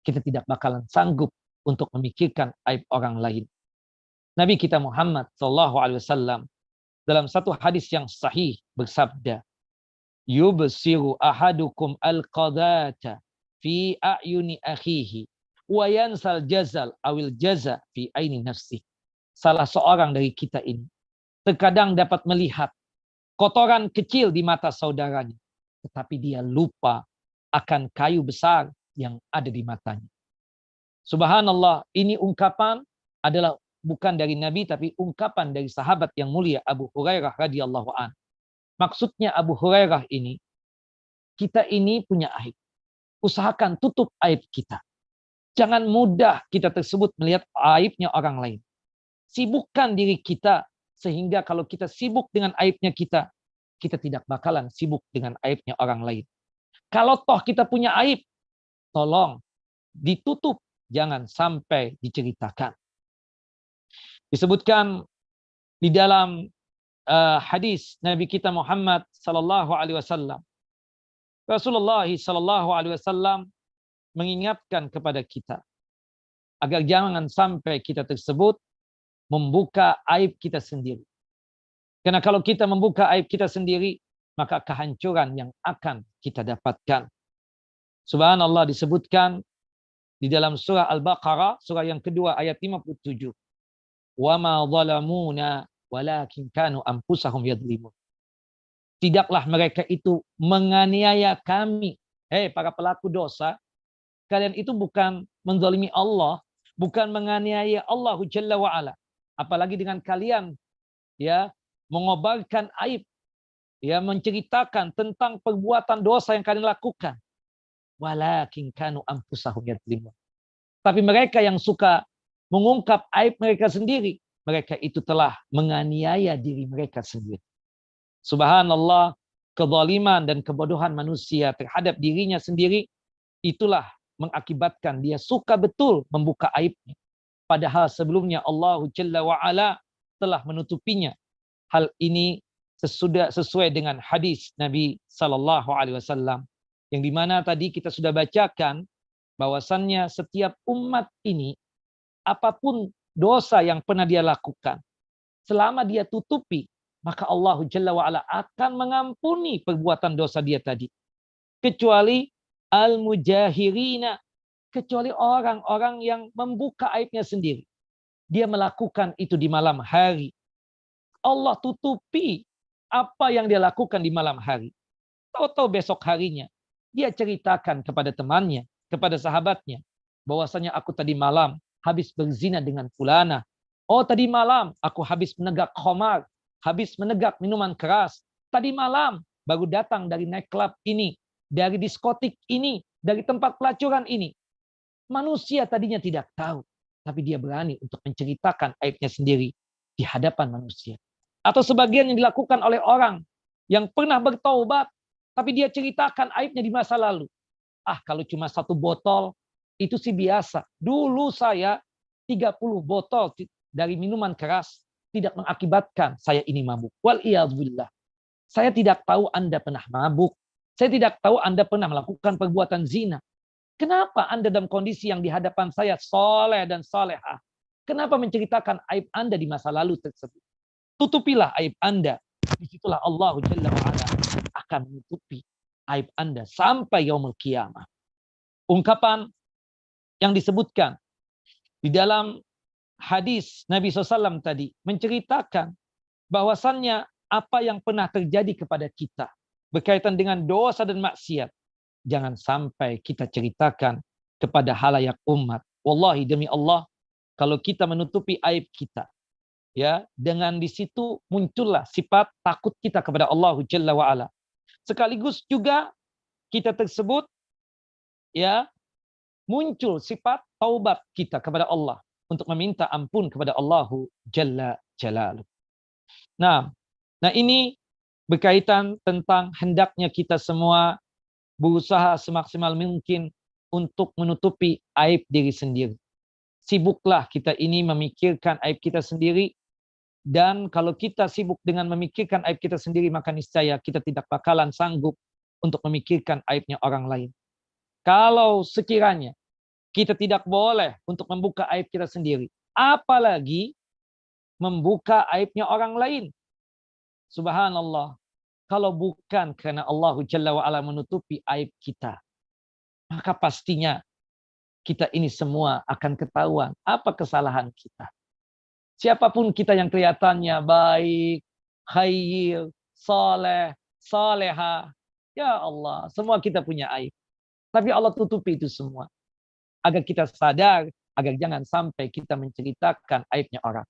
kita tidak bakalan sanggup untuk memikirkan aib orang lain. Nabi kita Muhammad sallallahu alaihi wasallam dalam satu hadis yang sahih bersabda, "Yubsiru ahadukum al-qadata fi a'yuni akhihi wa yansal jazal awil jaza fi aini nafsi." Salah seorang dari kita ini terkadang dapat melihat kotoran kecil di mata saudaranya, tetapi dia lupa akan kayu besar yang ada di matanya. Subhanallah, ini ungkapan adalah bukan dari Nabi, tapi ungkapan dari sahabat yang mulia Abu Hurairah radhiyallahu an. Maksudnya Abu Hurairah ini, kita ini punya aib. Usahakan tutup aib kita. Jangan mudah kita tersebut melihat aibnya orang lain. Sibukkan diri kita, sehingga kalau kita sibuk dengan aibnya kita tidak bakalan sibuk dengan aibnya orang lain. Kalau toh kita punya aib, tolong ditutup, jangan sampai diceritakan. Disebutkan di dalam hadis Nabi kita Muhammad sallallahu alaihi wasallam. Rasulullah sallallahu alaihi wasallam mengingatkan kepada kita agar jangan sampai kita tersebut membuka aib kita sendiri. Karena kalau kita membuka aib kita sendiri, maka kehancuran yang akan kita dapatkan. Subhanallah, disebutkan di dalam surah Al-Baqarah, surah yang kedua ayat 57. Wa ma zalamuna walakin kanu anfusahum yadhlimun. Tidaklah mereka itu menganiaya kami. Hei para pelaku dosa, kalian itu bukan menzalimi Allah, bukan menganiaya Allah Jalla wa ala. Apalagi dengan kalian ya mengobarkan aib, ya menceritakan tentang perbuatan dosa yang kalian lakukan. Walakin kanu anfusahum yadhlimun. Tapi mereka yang suka mengungkap aib mereka sendiri, mereka itu telah menganiaya diri mereka sendiri. Subhanallah, kezaliman dan kebodohan manusia terhadap dirinya sendiri itulah mengakibatkan dia suka betul membuka aibnya. Padahal sebelumnya Allah Jalla wa ala telah menutupinya. Hal ini sesuai dengan hadis Nabi sallallahu alaihi wasallam yang dimana tadi kita sudah bacakan bahwasannya setiap umat ini apapun dosa yang pernah dia lakukan, selama dia tutupi, maka Allah Jalla wa ala akan mengampuni perbuatan dosa dia tadi. Kecuali al-mujahirina, kecuali orang-orang yang membuka aibnya sendiri. Dia melakukan itu di malam hari. Allah tutupi apa yang dia lakukan di malam hari. Tahu-tahu besok harinya dia ceritakan kepada temannya, kepada sahabatnya, bahwasanya aku tadi malam habis berzina dengan fulana. Oh, tadi malam aku habis menegak khamar, habis menegak minuman keras. Tadi malam baru datang dari nightclub ini, dari diskotik ini, dari tempat pelacuran ini. Manusia tadinya tidak tahu, tapi dia berani untuk menceritakan aibnya sendiri di hadapan manusia. Atau sebagian yang dilakukan oleh orang yang pernah bertaubat, tapi dia ceritakan aibnya di masa lalu. Ah, kalau cuma 1 botol, itu sih biasa. Dulu saya 30 botol dari minuman keras tidak mengakibatkan saya ini mabuk. Wal'iyadzubillah. Saya tidak tahu Anda pernah mabuk. Saya tidak tahu Anda pernah melakukan perbuatan zina. Kenapa Anda dalam kondisi yang di hadapan saya soleh dan solehah? Kenapa menceritakan aib Anda di masa lalu tersebut? Tutupilah aib Anda. Disitulah Allah Jalla wa'ala akan menutupi aib Anda sampai yaumul qiyamah. Ungkapan yang disebutkan di dalam hadis Nabi SAW tadi menceritakan bahwasannya apa yang pernah terjadi kepada kita berkaitan dengan dosa dan maksiat, jangan sampai kita ceritakan kepada halayak umat. Wallahi, demi Allah, kalau kita menutupi aib kita, ya, dengan di situ muncullah sifat takut kita kepada Allah Jalla wa Ala. Sekaligus juga kita tersebut, ya, muncul sifat taubat kita kepada Allah untuk meminta ampun kepada Allah Jalla Jalaluh. Nah, ini berkaitan tentang hendaknya kita semua berusaha semaksimal mungkin untuk menutupi aib diri sendiri. Sibuklah kita ini memikirkan aib kita sendiri, dan kalau kita sibuk dengan memikirkan aib kita sendiri, maka niscaya kita tidak bakalan sanggup untuk memikirkan aibnya orang lain. Kalau sekiranya kita tidak boleh untuk membuka aib kita sendiri, apalagi membuka aibnya orang lain. Subhanallah. Kalau bukan karena Allah Jalla wa'ala menutupi aib kita, maka pastinya kita ini semua akan ketahuan apa kesalahan kita. Siapapun kita yang kelihatannya baik, khair, soleh, soleha, ya Allah, semua kita punya aib. Tapi Allah tutupi itu semua, agar kita sadar, agar jangan sampai kita menceritakan aibnya orang.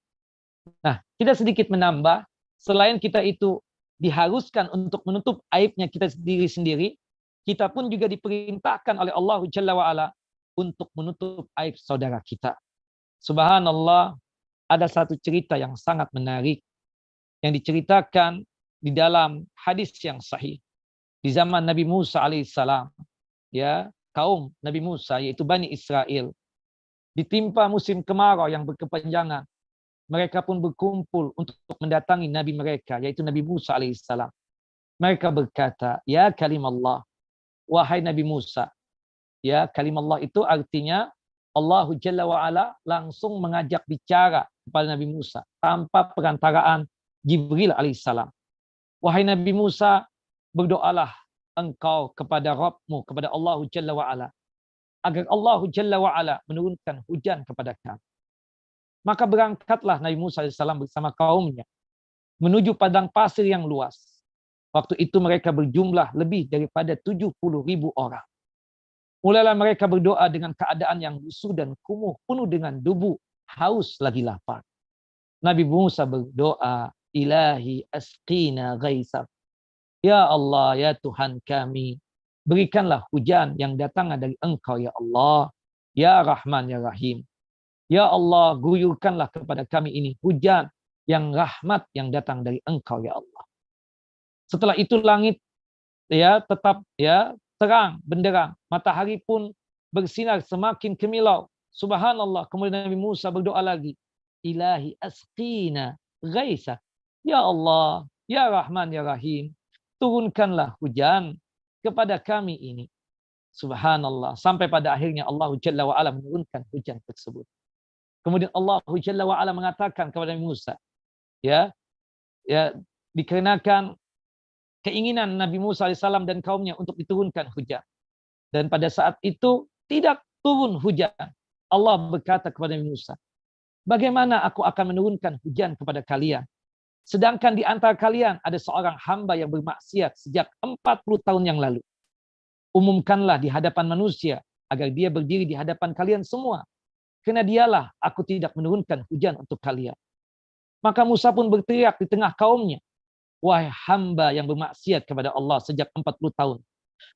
Nah, kita sedikit menambah, selain kita itu diharuskan untuk menutup aibnya kita sendiri, kita pun juga diperintahkan oleh Allah Jalla wa'ala untuk menutup aib saudara kita. Subhanallah, ada satu cerita yang sangat menarik yang diceritakan di dalam hadis yang sahih. Di zaman Nabi Musa alaihissalam, ya, kaum Nabi Musa yaitu Bani Israel ditimpa musim kemarau yang berkepanjangan. Mereka pun berkumpul untuk mendatangi Nabi mereka, yaitu Nabi Musa alaihissalam. Mereka berkata, ya kalimallah, wahai Nabi Musa. Ya, kalimallah itu artinya Allah Jalla wa'ala langsung mengajak bicara kepada Nabi Musa tanpa perantaraan Jibril alaihissalam. Wahai Nabi Musa, berdoalah engkau kepada Rabbmu, kepada Allah Jalla wa'ala, agar Allah Jalla wa'ala menurunkan hujan kepada kami. Maka berangkatlah Nabi Musa AS bersama kaumnya menuju padang pasir yang luas. Waktu itu mereka berjumlah lebih daripada 70.000 orang. Mulailah mereka berdoa dengan keadaan yang lusuh dan kumuh, penuh dengan debu, haus lagi lapar. Nabi Musa berdoa, Ilahi asqina ghaisab. Ya Allah, ya Tuhan kami, berikanlah hujan yang datang dari Engkau ya Allah. Ya Rahman, ya Rahim. Ya Allah, guyurkanlah kepada kami ini hujan yang rahmat yang datang dari Engkau ya Allah. Setelah itu langit ya tetap ya terang benderang, matahari pun bersinar semakin kemilau. Subhanallah, kemudian Nabi Musa berdoa lagi, Ilahi asqina ghaisa. Ya Allah, ya Rahman ya Rahim, turunkanlah hujan kepada kami ini. Subhanallah, sampai pada akhirnya Allah Jalla wa Ala menurunkan hujan tersebut. Kemudian Allah Jalla wa Ala mengatakan kepada Nabi Musa, ya dikarenakan keinginan Nabi Musa alaihissalam dan kaumnya untuk diturunkan hujan. Dan pada saat itu tidak turun hujan. Allah berkata kepada Nabi Musa, bagaimana aku akan menurunkan hujan kepada kalian? Sedangkan di antara kalian ada seorang hamba yang bermaksiat sejak 40 tahun yang lalu. Umumkanlah di hadapan manusia agar dia berdiri di hadapan kalian semua. Karena dialah aku tidak menurunkan hujan untuk kalian. Maka Musa pun berteriak di tengah kaumnya, wahai hamba yang bermaksiat kepada Allah sejak 40 tahun.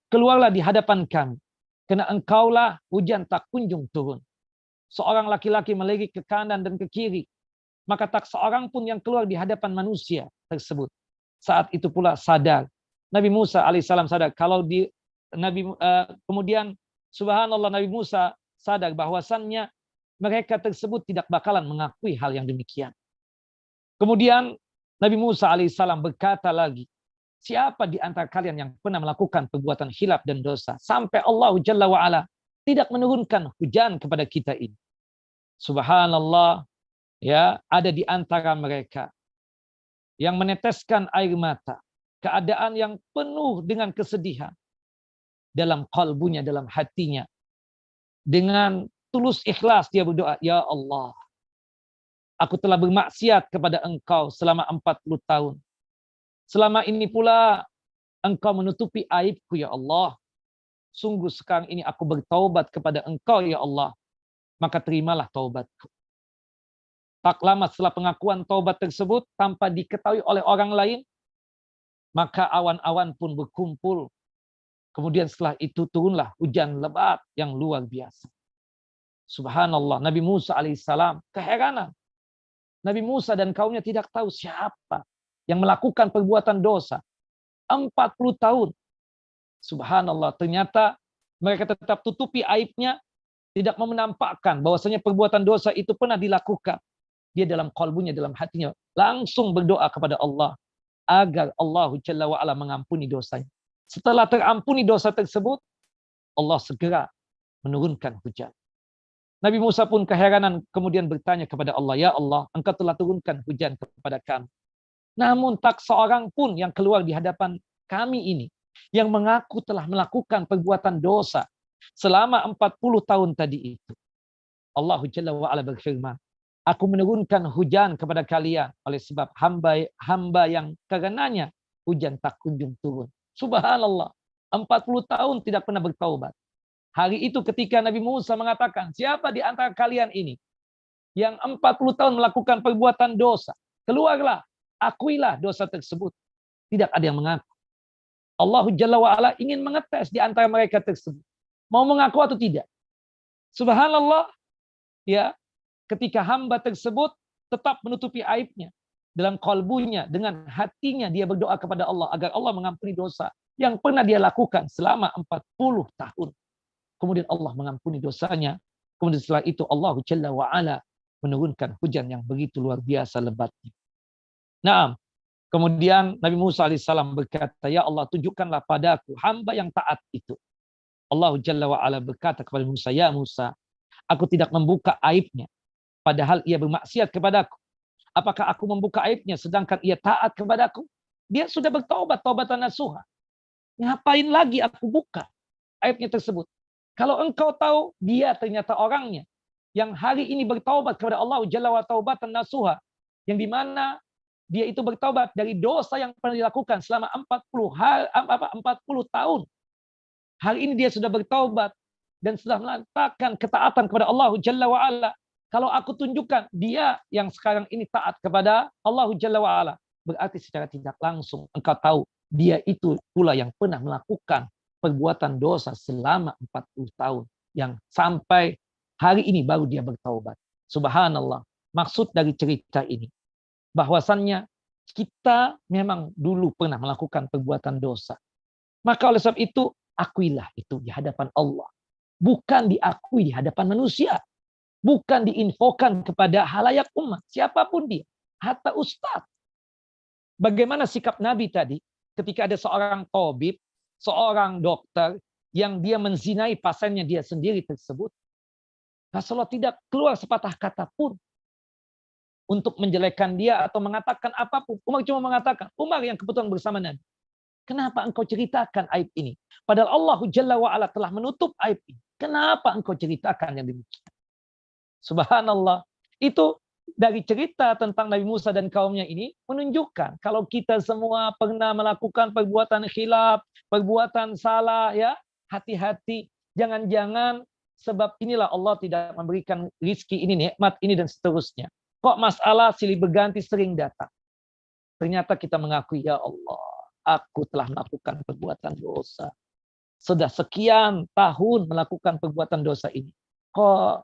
Keluarlah di hadapan kami. Karena engkaulah hujan tak kunjung turun. Seorang laki-laki melirik ke kanan dan ke kiri. Maka tak seorang pun yang keluar di hadapan manusia tersebut. Saat itu pula sadar. Nabi Musa alaihissalam sadar. Kemudian subhanallah Nabi Musa sadar bahwasannya mereka tersebut tidak bakalan mengakui hal yang demikian. Kemudian Nabi Musa alaihissalam berkata lagi, siapa di antara kalian yang pernah melakukan perbuatan khilaf dan dosa sampai Allah Jalla wa'ala tidak menurunkan hujan kepada kita ini. Subhanallah, ya, ada di antara mereka yang meneteskan air mata, keadaan yang penuh dengan kesedihan dalam kalbunya, dalam hatinya. Dengan tulus ikhlas dia berdoa, ya Allah, aku telah bermaksiat kepada engkau selama 40 tahun. Selama ini pula engkau menutupi aibku ya Allah. Sungguh sekarang ini aku bertaubat kepada engkau ya Allah. Maka terimalah taubatku. Tak lama setelah pengakuan taubat tersebut tanpa diketahui oleh orang lain, maka awan-awan pun berkumpul. Kemudian setelah itu turunlah hujan lebat yang luar biasa. Subhanallah, Nabi Musa alaihissalam keheranan. Nabi Musa dan kaumnya tidak tahu siapa yang melakukan perbuatan dosa 40 tahun. Subhanallah, ternyata mereka tetap tutupi aibnya, tidak mau menampakkan bahwasanya perbuatan dosa itu pernah dilakukan. Dia dalam kalbunya, dalam hatinya langsung berdoa kepada Allah agar Allah Jalla wa'ala mengampuni dosanya. Setelah terampuni dosa tersebut, Allah segera menurunkan hujan. Nabi Musa pun keheranan kemudian bertanya kepada Allah, ya Allah, engkau telah turunkan hujan kepada kami. Namun tak seorang pun yang keluar di hadapan kami ini yang mengaku telah melakukan perbuatan dosa selama 40 tahun tadi itu. Allah Jalla wa'ala berfirman, aku menurunkan hujan kepada kalian oleh sebab hamba yang karenanya hujan tak kunjung turun. Subhanallah, 40 tahun tidak pernah bertaubat. Hari itu ketika Nabi Musa mengatakan, siapa di antara kalian ini yang 40 tahun melakukan perbuatan dosa? Keluarlah, akuilah dosa tersebut. Tidak ada yang mengaku. Allah Jalla wa'ala ingin mengetes di antara mereka tersebut. Mau mengaku atau tidak? Subhanallah, ya, ketika hamba tersebut tetap menutupi aibnya dalam kalbunya, dengan hatinya dia berdoa kepada Allah agar Allah mengampuni dosa yang pernah dia lakukan selama 40 tahun. Kemudian Allah mengampuni dosanya. Kemudian setelah itu Allah Jalla wa'ala menurunkan hujan yang begitu luar biasa lebatnya. Nah, kemudian Nabi Musa alaihissalam berkata, ya Allah, tunjukkanlah padaku hamba yang taat itu. Allah Jalla wa'ala berkata kepada Musa, ya Musa, aku tidak membuka aibnya, padahal ia bermaksiat kepadaku. Apakah aku membuka aibnya sedangkan ia taat kepadaku? Dia sudah bertaubat, taubatan nasuha. Ngapain lagi aku buka aibnya tersebut? Kalau engkau tahu dia ternyata orangnya yang hari ini bertaubat kepada Allah Jalla wa taubatan nasuha, yang dimana dia itu bertaubat dari dosa yang pernah dilakukan selama 40 tahun. Hari ini dia sudah bertaubat dan sudah melakukan ketaatan kepada Allah Jalla wa ala. Kalau aku tunjukkan dia yang sekarang ini taat kepada Allah Jalla wa ala, berarti secara tidak langsung engkau tahu dia itu pula yang pernah melakukan perbuatan dosa selama 40 tahun. Yang sampai hari ini baru dia bertaubat. Subhanallah. Maksud dari cerita ini, bahwasannya kita memang dulu pernah melakukan perbuatan dosa. Maka oleh sebab itu, akuilah itu di hadapan Allah. Bukan diakui di hadapan manusia. Bukan diinfokan kepada halayak umat. Siapapun dia. Hatta ustaz. Bagaimana sikap Nabi tadi ketika ada seorang tabib, seorang dokter yang dia menzinai pasiennya dia sendiri tersebut. Rasulullah tidak keluar sepatah kata pun untuk menjelekkan dia atau mengatakan apapun. Umar cuma mengatakan, Umar yang kebetulan bersama Nabi, kenapa engkau ceritakan aib ini? Padahal Allah Jalla wa'ala telah menutup aib ini. Kenapa engkau ceritakan yang demikian? Subhanallah. Itu dari cerita tentang Nabi Musa dan kaumnya ini menunjukkan kalau kita semua pernah melakukan perbuatan khilaf, perbuatan salah, ya, hati-hati. Jangan-jangan sebab inilah Allah tidak memberikan rizki ini, nikmat ini, dan seterusnya. Kok masalah silih berganti sering datang? Ternyata kita mengakui, ya Allah, aku telah melakukan perbuatan dosa. Sudah sekian tahun melakukan perbuatan dosa ini. Kok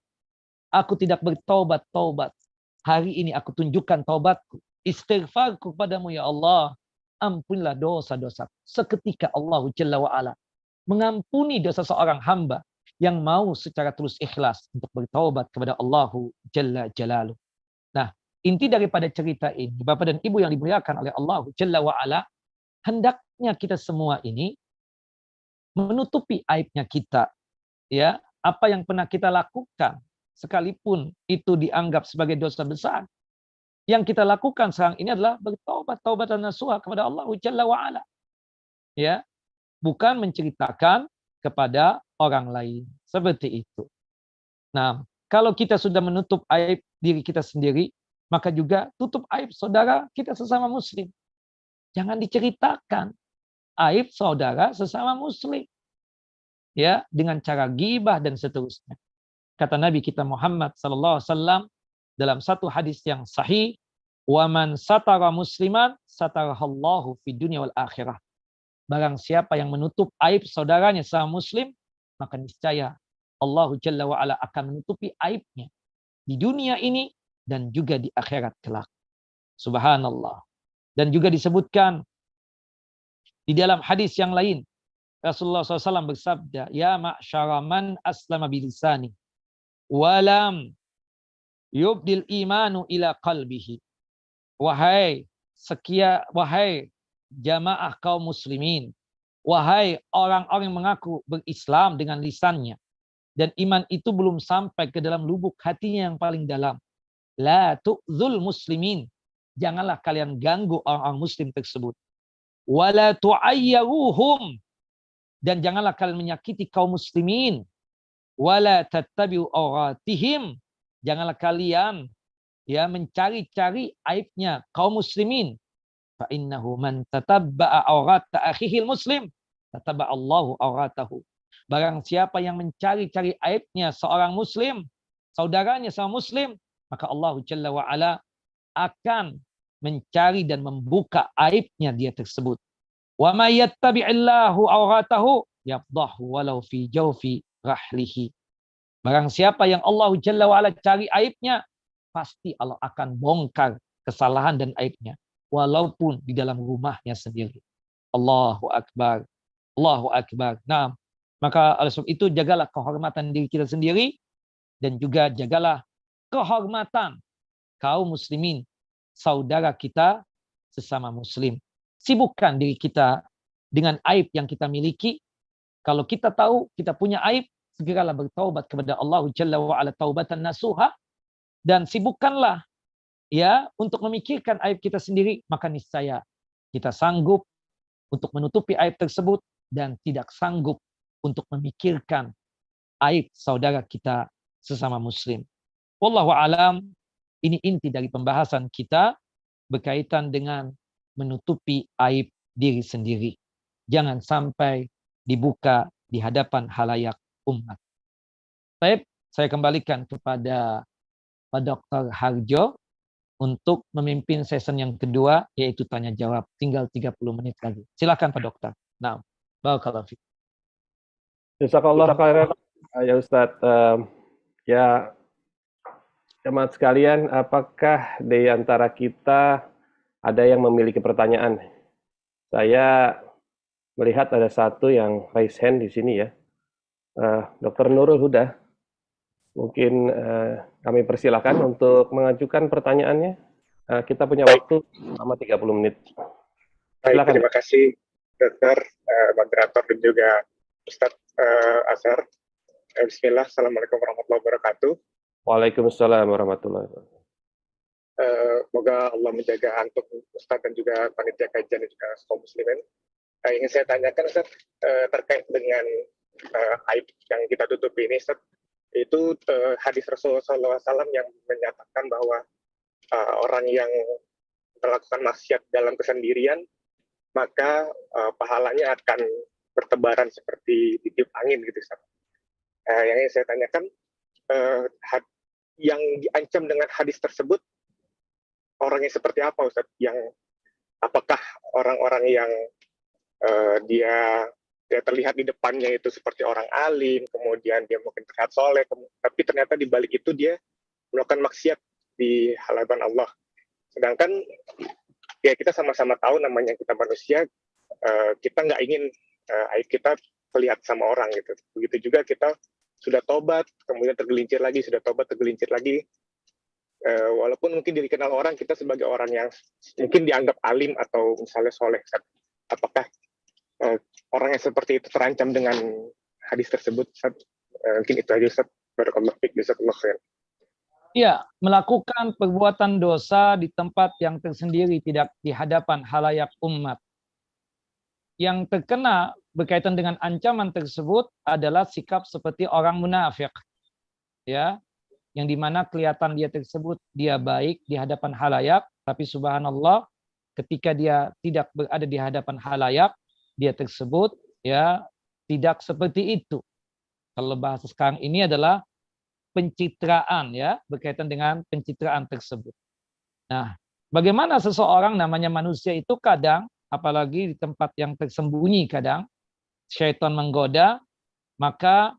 aku tidak bertaubat-taubat? Hari ini aku tunjukkan taubatku, istighfarku kepadamu, ya Allah. Ampunilah dosa-dosa. Seketika Allah Jalla wa'ala mengampuni dosa seorang hamba yang mau secara tulus ikhlas untuk bertaubat kepada Allah Jalla Jalaluh. Nah, inti daripada cerita ini, Bapak dan Ibu yang dimuliakan oleh Allah Jalla wa'ala, hendaknya kita semua ini menutupi aibnya kita. Ya, apa yang pernah kita lakukan, sekalipun itu dianggap sebagai dosa besar, yang kita lakukan sekarang ini adalah bertaubat, taubatan nasuha kepada Allah Jalla wa'ala. Ya, bukan menceritakan kepada orang lain. Seperti itu. Nah, kalau kita sudah menutup aib diri kita sendiri, maka juga tutup aib saudara kita sesama muslim. Jangan diceritakan aib saudara sesama muslim. Ya, dengan cara gibah dan seterusnya. Kata Nabi kita Muhammad sallallahu alaihi wasallam dalam satu hadis yang sahih, "Wa man satara musliman satarahallahu fid dunya wal akhirah." Barang siapa yang menutup aib saudaranya sesama muslim, maka niscaya Allah Jalla wa ala akan menutupi aibnya di dunia ini dan juga di akhirat kelak. Subhanallah. Dan juga disebutkan di dalam hadis yang lain, Rasulullah SAW bersabda, "Ya ma'syara man aslama bilisani, walam yubdil imanu ila qalbihi." Wahai jamaah kaum muslimin, wahai orang-orang yang mengaku berislam dengan lisannya, dan iman itu belum sampai ke dalam lubuk hatinya yang paling dalam. La tu'zul muslimin. Janganlah kalian ganggu orang-orang muslim tersebut. Wala tu'ayyaruhum. Dan janganlah kalian menyakiti kaum muslimin. Wala tattabi'u auratihim. Janganlah kalian mencari-cari aibnya kaum muslimin. Fa innahu man tatabba'a aurata akhihil muslim, tatabba'a Allahu auratahu. Barang siapa yang mencari-cari aibnya seorang muslim, saudaranya seorang muslim, maka Allah Jalla wa ala akan mencari dan membuka aibnya dia tersebut. Wa may yattabi'illahu auratahu yafdahu walau fi jawfi rahlihi. Barang siapa yang Allah Jalla wa ala cari aibnya, pasti Allah akan bongkar kesalahan dan aibnya, walaupun di dalam rumahnya sendiri. Allahu Akbar. Allahu Akbar. Nah, maka oleh sebab itu jagalah kehormatan diri kita sendiri dan juga jagalah kehormatan kaum muslimin, saudara kita sesama muslim. Sibukkan diri kita dengan aib yang kita miliki. Kalau kita tahu kita punya aib, segeralah bertaubat kepada Allah Jalla wa ala taubatan nasuha, dan sibukkanlah untuk memikirkan aib kita sendiri, maka niscaya kita sanggup untuk menutupi aib tersebut dan tidak sanggup untuk memikirkan aib saudara kita sesama muslim. Wallahu alam, ini inti dari pembahasan kita berkaitan dengan menutupi aib diri sendiri. Jangan sampai dibuka di hadapan halayak umat. Baik, saya kembalikan kepada Pak Dr. Harjo untuk memimpin season yang kedua, yaitu tanya jawab. Tinggal 30 menit lagi. Silakan Pak Dokter. Nah, barakallahu fiik. Jazakallah khairan ya Ustadz. Ya, jemaat sekalian, apakah di antara kita ada yang memiliki pertanyaan? Saya melihat ada satu yang raise hand di sini ya. Dr. Nurul Huda. Mungkin kami persilakan untuk mengajukan pertanyaannya. Kita punya waktu selama 30 menit. Baik, terima kasih Dokter, moderator dan juga Ustadz Azhar. Bismillah, Assalamualaikum warahmatullahi wabarakatuh. Waalaikumsalam warahmatullahi wabarakatuh. Semoga Allah menjaga antum Ustadz dan juga panitia kajian dan juga kaum muslimin. Ingin saya tanyakan Ustadz, terkait dengan aib yang kita tutupi ini Ustadz, itu hadis Rasulullah SAW yang menyatakan bahwa orang yang melakukan maksiat dalam kesendirian, maka pahalanya akan bertebaran seperti ditiup angin gitu Ustaz. Yang ingin saya tanyakan, yang diancam dengan hadis tersebut orangnya seperti apa Ustaz? Yang apakah orang-orang yang dia terlihat di depannya itu seperti orang alim, kemudian dia mungkin terlihat soleh, tapi ternyata di balik itu dia melakukan maksiat di hadapan Allah. Sedangkan ya kita sama-sama tahu namanya kita manusia, kita nggak ingin aib kita terlihat sama orang gitu. Begitu juga kita sudah tobat, kemudian tergelincir lagi, sudah tobat, tergelincir lagi. Walaupun mungkin dikenal orang, kita sebagai orang yang mungkin dianggap alim atau misalnya soleh. Apakah orang yang seperti itu terancam dengan hadis tersebut? Mungkin itu aja Ustaz. Barakallahu fiik, jazakallahu khair. Ya, melakukan perbuatan dosa di tempat yang tersendiri, tidak di hadapan halayak umat. Yang terkena berkaitan dengan ancaman tersebut adalah sikap seperti orang munafik. Ya, yang dimana kelihatan dia tersebut dia baik di hadapan halayak, tapi subhanallah ketika dia tidak berada di hadapan halayak, dia tersebut ya tidak seperti itu. Kalau bahasa sekarang ini adalah pencitraan, ya, berkaitan dengan pencitraan tersebut. Nah, bagaimana seseorang namanya manusia itu kadang, apalagi di tempat yang tersembunyi kadang, syaitan menggoda, maka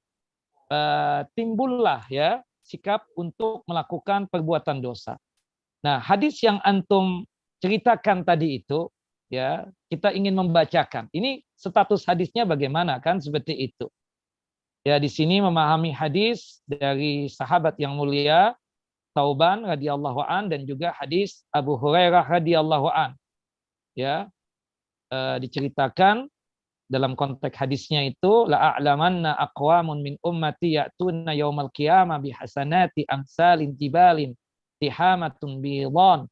timbullah ya sikap untuk melakukan perbuatan dosa. Nah, hadis yang antum ceritakan tadi itu, ya, kita ingin membacakan. Ini status hadisnya bagaimana kan seperti itu. Ya, di sini memahami hadis dari sahabat yang mulia Thauban radhiyallahu an dan juga hadis Abu Hurairah radhiyallahu an. Ya, diceritakan dalam konteks hadisnya itu la a'lamanna aqwamun min ummati ya'tuna yaumal qiyamah bihasanati amsalin jibalin tihamatun bidhan.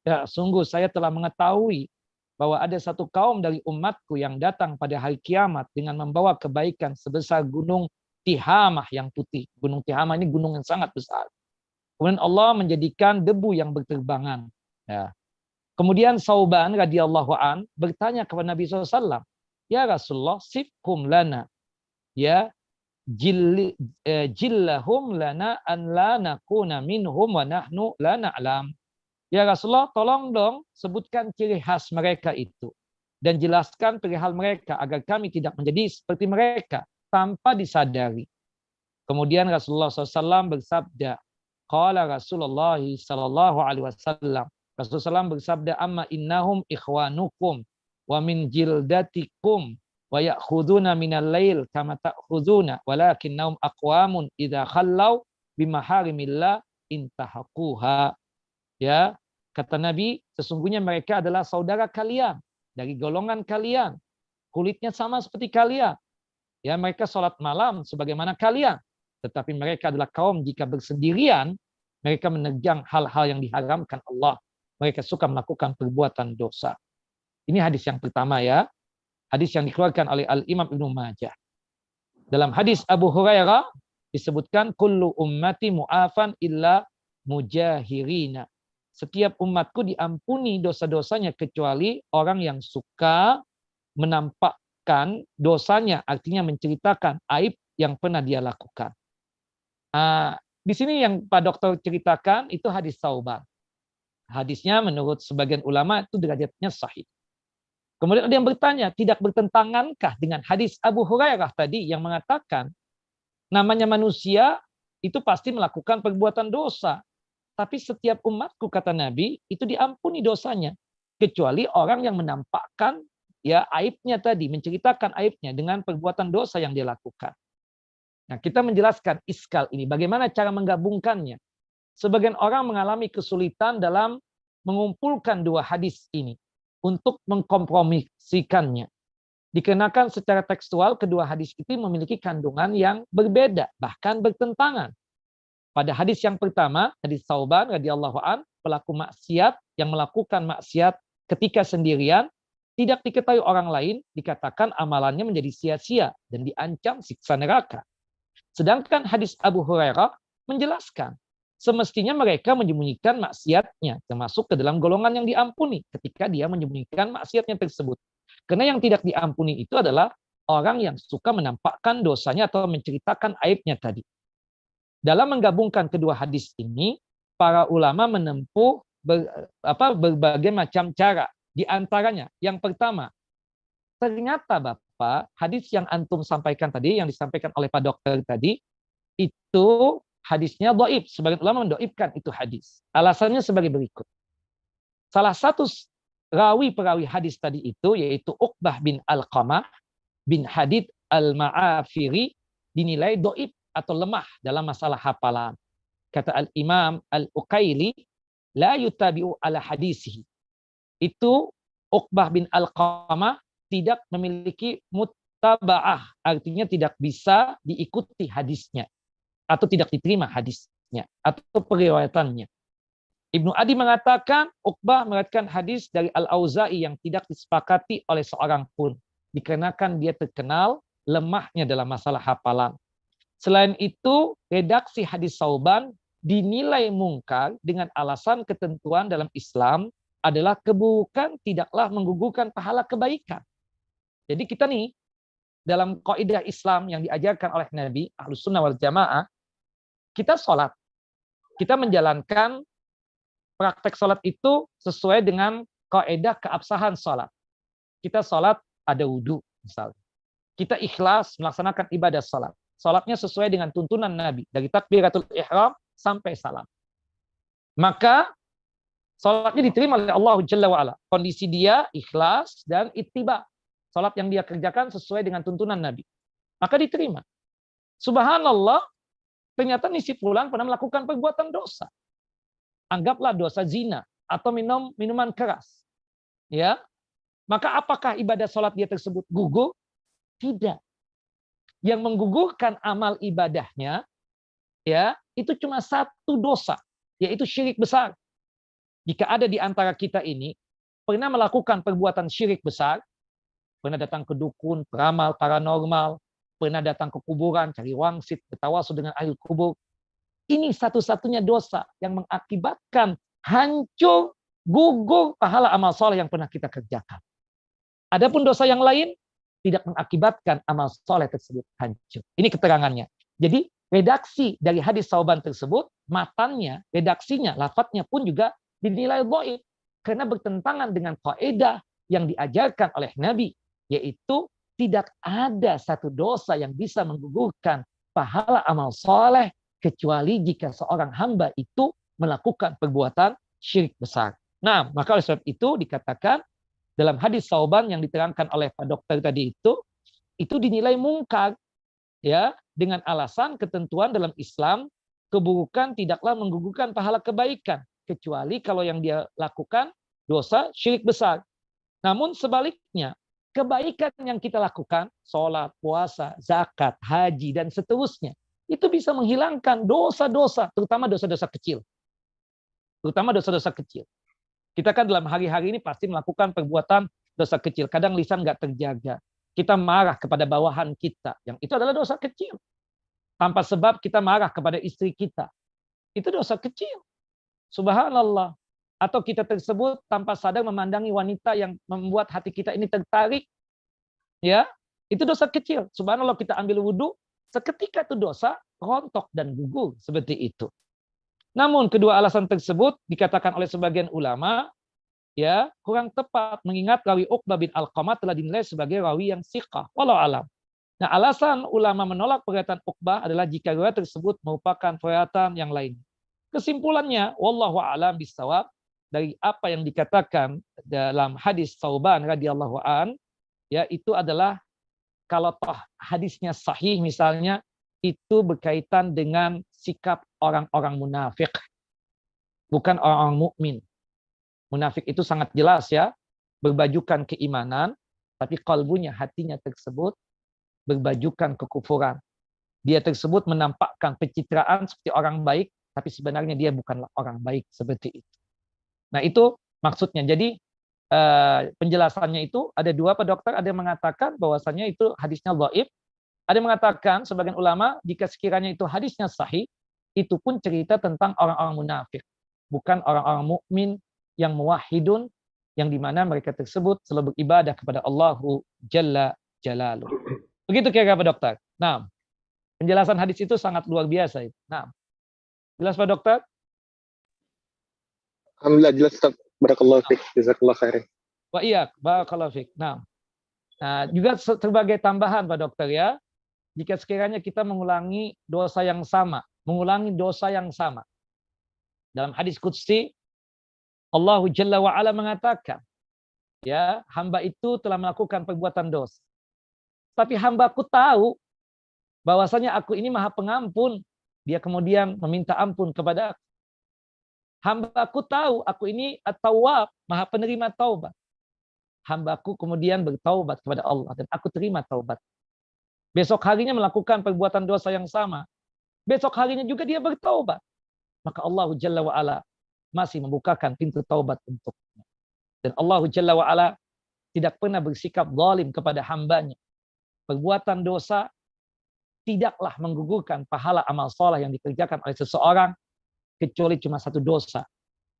Ya, sungguh saya telah mengetahui bahwa ada satu kaum dari umatku yang datang pada hari kiamat dengan membawa kebaikan sebesar gunung Tihamah yang putih. Gunung Tihamah ini gunung yang sangat besar. Kemudian Allah menjadikan debu yang berterbangan. Ya. Kemudian Thauban radhiyallahu an bertanya kepada Nabi SAW, ya Rasulullah, sifhum lana, ya jillahum lana an la nakuna minhum wa nahnu la na'lam. Ya Rasulullah, tolong dong sebutkan ciri khas mereka itu dan jelaskan perihal mereka agar kami tidak menjadi seperti mereka tanpa disadari. Kemudian Rasulullah SAW bersabda, qala Rasulullah SAW, Rasulullah SAW bersabda, amma innahum ikhwanukum wa min jildatikum wa ya'khuduna minal lail kama ta'khuduna walakinnahum aqwamun idza khallau bimaharimillah intahaquha. Ya, kata Nabi, sesungguhnya mereka adalah saudara kalian, dari golongan kalian, kulitnya sama seperti kalian. Ya, mereka sholat malam sebagaimana kalian, tetapi mereka adalah kaum jika bersendirian, mereka menerjang hal-hal yang diharamkan Allah. Mereka suka melakukan perbuatan dosa. Ini hadis yang pertama ya, hadis yang dikeluarkan oleh Al-Imam Ibnu Majah. Dalam hadis Abu Hurairah disebutkan kullu ummati mu'afan illa mujahirina. Setiap umatku diampuni dosa-dosanya kecuali orang yang suka menampakkan dosanya, artinya menceritakan aib yang pernah dia lakukan. Di sini yang Pak Dokter ceritakan itu hadis Thauban. Hadisnya menurut sebagian ulama itu derajatnya sahih. Kemudian ada yang bertanya, tidak bertentangankah dengan hadis Abu Hurairah tadi yang mengatakan namanya manusia itu pasti melakukan perbuatan dosa. Tapi setiap umatku, kata Nabi, itu diampuni dosanya. Kecuali orang yang menampakkan ya aibnya tadi, menceritakan aibnya dengan perbuatan dosa yang dia lakukan. Nah, kita menjelaskan iskal ini, bagaimana cara menggabungkannya. Sebagian orang mengalami kesulitan dalam mengumpulkan dua hadis ini untuk mengkompromisikannya. Dikenakan secara tekstual, kedua hadis itu memiliki kandungan yang berbeda, bahkan bertentangan. Pada hadis yang pertama, hadis Thauban radhiyallahu an, pelaku maksiat yang melakukan maksiat ketika sendirian, tidak diketahui orang lain, dikatakan amalannya menjadi sia-sia dan diancam siksa neraka. Sedangkan hadis Abu Hurairah menjelaskan, semestinya mereka menyembunyikan maksiatnya, termasuk ke dalam golongan yang diampuni ketika dia menyembunyikan maksiatnya tersebut. Karena yang tidak diampuni itu adalah orang yang suka menampakkan dosanya atau menceritakan aibnya tadi. Dalam menggabungkan kedua hadis ini, para ulama menempuh berbagai macam cara. Di antaranya, yang pertama, ternyata Bapak, hadis yang antum sampaikan tadi, yang disampaikan oleh Pak Dokter tadi, itu hadisnya dhaif. Sebagian ulama mendoifkan itu hadis. Alasannya sebagai berikut. Salah satu perawi hadis tadi itu, yaitu Uqbah bin Alqamah bin Hadid al-Ma'afiri, dinilai dhaif atau lemah dalam masalah hafalan. Kata Al-Imam Al-Uqaili, la yutabi'u ala hadisihi. Itu Uqbah bin Alqamah tidak memiliki mutaba'ah, artinya tidak bisa diikuti hadisnya, atau tidak diterima hadisnya, atau periwayatannya. Ibnu Adi mengatakan, Uqbah meriwayatkan hadis dari Al-Auza'i yang tidak disepakati oleh seorang pun, dikarenakan dia terkenal lemahnya dalam masalah hafalan. Selain itu, redaksi hadis Sauban dinilai mungkar dengan alasan ketentuan dalam Islam adalah keburukan tidaklah menggugurkan pahala kebaikan. Jadi kita nih, dalam kaidah Islam yang diajarkan oleh Nabi, Ahlus Sunnah wal Jamaah, kita sholat. Kita menjalankan praktek sholat itu sesuai dengan kaidah keabsahan sholat. Kita sholat ada wudhu, misalnya. Kita ikhlas melaksanakan ibadah sholat. Sholatnya sesuai dengan tuntunan Nabi, dari takbiratul ihram sampai salam. Maka sholatnya diterima oleh Allah Jalla wa'ala. Kondisi dia ikhlas dan ittiba. Sholat yang dia kerjakan sesuai dengan tuntunan Nabi. Maka diterima. Subhanallah, ternyata si fulan pernah melakukan perbuatan dosa. Anggaplah dosa zina atau minuman keras. Ya, maka apakah ibadah sholat dia tersebut gugur? Tidak. Yang menggugurkan amal ibadahnya, ya, itu cuma satu dosa, yaitu syirik besar. Jika ada di antara kita ini pernah melakukan perbuatan syirik besar, pernah datang ke dukun, peramal, paranormal, pernah datang ke kuburan, cari wangsit, bertawasul dengan ahli kubur, ini satu-satunya dosa yang mengakibatkan hancur, gugur pahala amal soleh yang pernah kita kerjakan. Adapun dosa yang lain tidak mengakibatkan amal soleh tersebut hancur. Ini keterangannya. Jadi redaksi dari hadis Sauban tersebut, matannya, redaksinya, lafadznya pun juga dinilai dhaif karena bertentangan dengan kaidah yang diajarkan oleh Nabi, yaitu tidak ada satu dosa yang bisa menggugurkan pahala amal soleh kecuali jika seorang hamba itu melakukan perbuatan syirik besar. Nah, maka oleh sebab itu dikatakan dalam hadis Sauban yang diterangkan oleh Pak Dokter tadi itu dinilai mungkar, ya, dengan alasan ketentuan dalam Islam, keburukan tidaklah menggugurkan pahala kebaikan kecuali kalau yang dia lakukan dosa syirik besar. Namun sebaliknya, kebaikan yang kita lakukan, sholat, puasa, zakat, haji, dan seterusnya, itu bisa menghilangkan dosa-dosa, terutama dosa-dosa kecil. Terutama dosa-dosa kecil. Kita kan dalam hari-hari ini pasti melakukan perbuatan dosa kecil. Kadang lisan nggak terjaga. Kita marah kepada bawahan kita. Yang itu adalah dosa kecil. Tanpa sebab kita marah kepada istri kita. Itu dosa kecil. Subhanallah. Atau kita tersebut tanpa sadar memandangi wanita yang membuat hati kita ini tertarik. Ya, itu dosa kecil. Subhanallah, kita ambil wudhu, seketika itu dosa, rontok dan gugur. Seperti itu. Namun kedua alasan tersebut dikatakan oleh sebagian ulama, ya, kurang tepat mengingat rawi Uqbah bin Alqamah telah dinilai sebagai rawi yang siqah. Wallahu alam. Nah, alasan ulama menolak perkataan Uqbah adalah jika riwayat tersebut merupakan perkataan yang lain. Kesimpulannya, wallahu alam bisawab, dari apa yang dikatakan dalam hadis Sauban radhiyallahu an, ya, itu adalah kalau toh hadisnya sahih misalnya, itu berkaitan dengan sikap orang-orang munafik, bukan orang-orang mukmin. Munafik itu sangat jelas, ya, berbajukan keimanan, tapi kalbunya, hatinya tersebut berbajukan kekufuran. Dia tersebut menampakkan pencitraan seperti orang baik, tapi sebenarnya dia bukanlah orang baik seperti itu. Nah, itu maksudnya. Jadi penjelasannya itu ada dua, Pak Dokter. Ada yang mengatakan bahwasannya itu hadisnya dhaif. Ada yang mengatakan sebagian ulama jika sekiranya itu hadisnya sahih, Itu pun cerita tentang orang-orang munafik, bukan orang-orang mukmin yang muwahhidun, yang dimana mereka tersebut selalu beribadah kepada Allahu Jalla Jalaluh. Begitu kira-kira Pak Dokter. Nah, penjelasan hadis itu sangat luar biasa. Nah, jelas Pak Dokter? Alhamdulillah jelas Ustaz. Barakallahu fiik. Jazakallahu khairan. Wa iya, barakallahu fiik. Nah, juga sebagai tambahan Pak Dokter ya, jika sekiranya kita mengulangi dosa yang sama, dalam hadis qudsi Allahu Jalla wa Ala mengatakan, ya, hamba itu telah melakukan perbuatan dosa. Tapi hambaku tahu bahwasanya aku ini maha pengampun. Dia kemudian meminta ampun kepada aku. Hambaku tahu aku ini at-tawwab, maha penerima taubat. Hambaku kemudian bertaubat kepada Allah dan aku terima taubat. Besok harinya melakukan perbuatan dosa yang sama. Besok harinya juga dia bertaubat. Maka Allah Jalla wa Ala masih membukakan pintu taubat untuknya. Dan Allah Jalla wa Ala tidak pernah bersikap zalim kepada hambanya. Perbuatan dosa tidaklah menggugurkan pahala amal saleh yang dikerjakan oleh seseorang kecuali cuma satu dosa,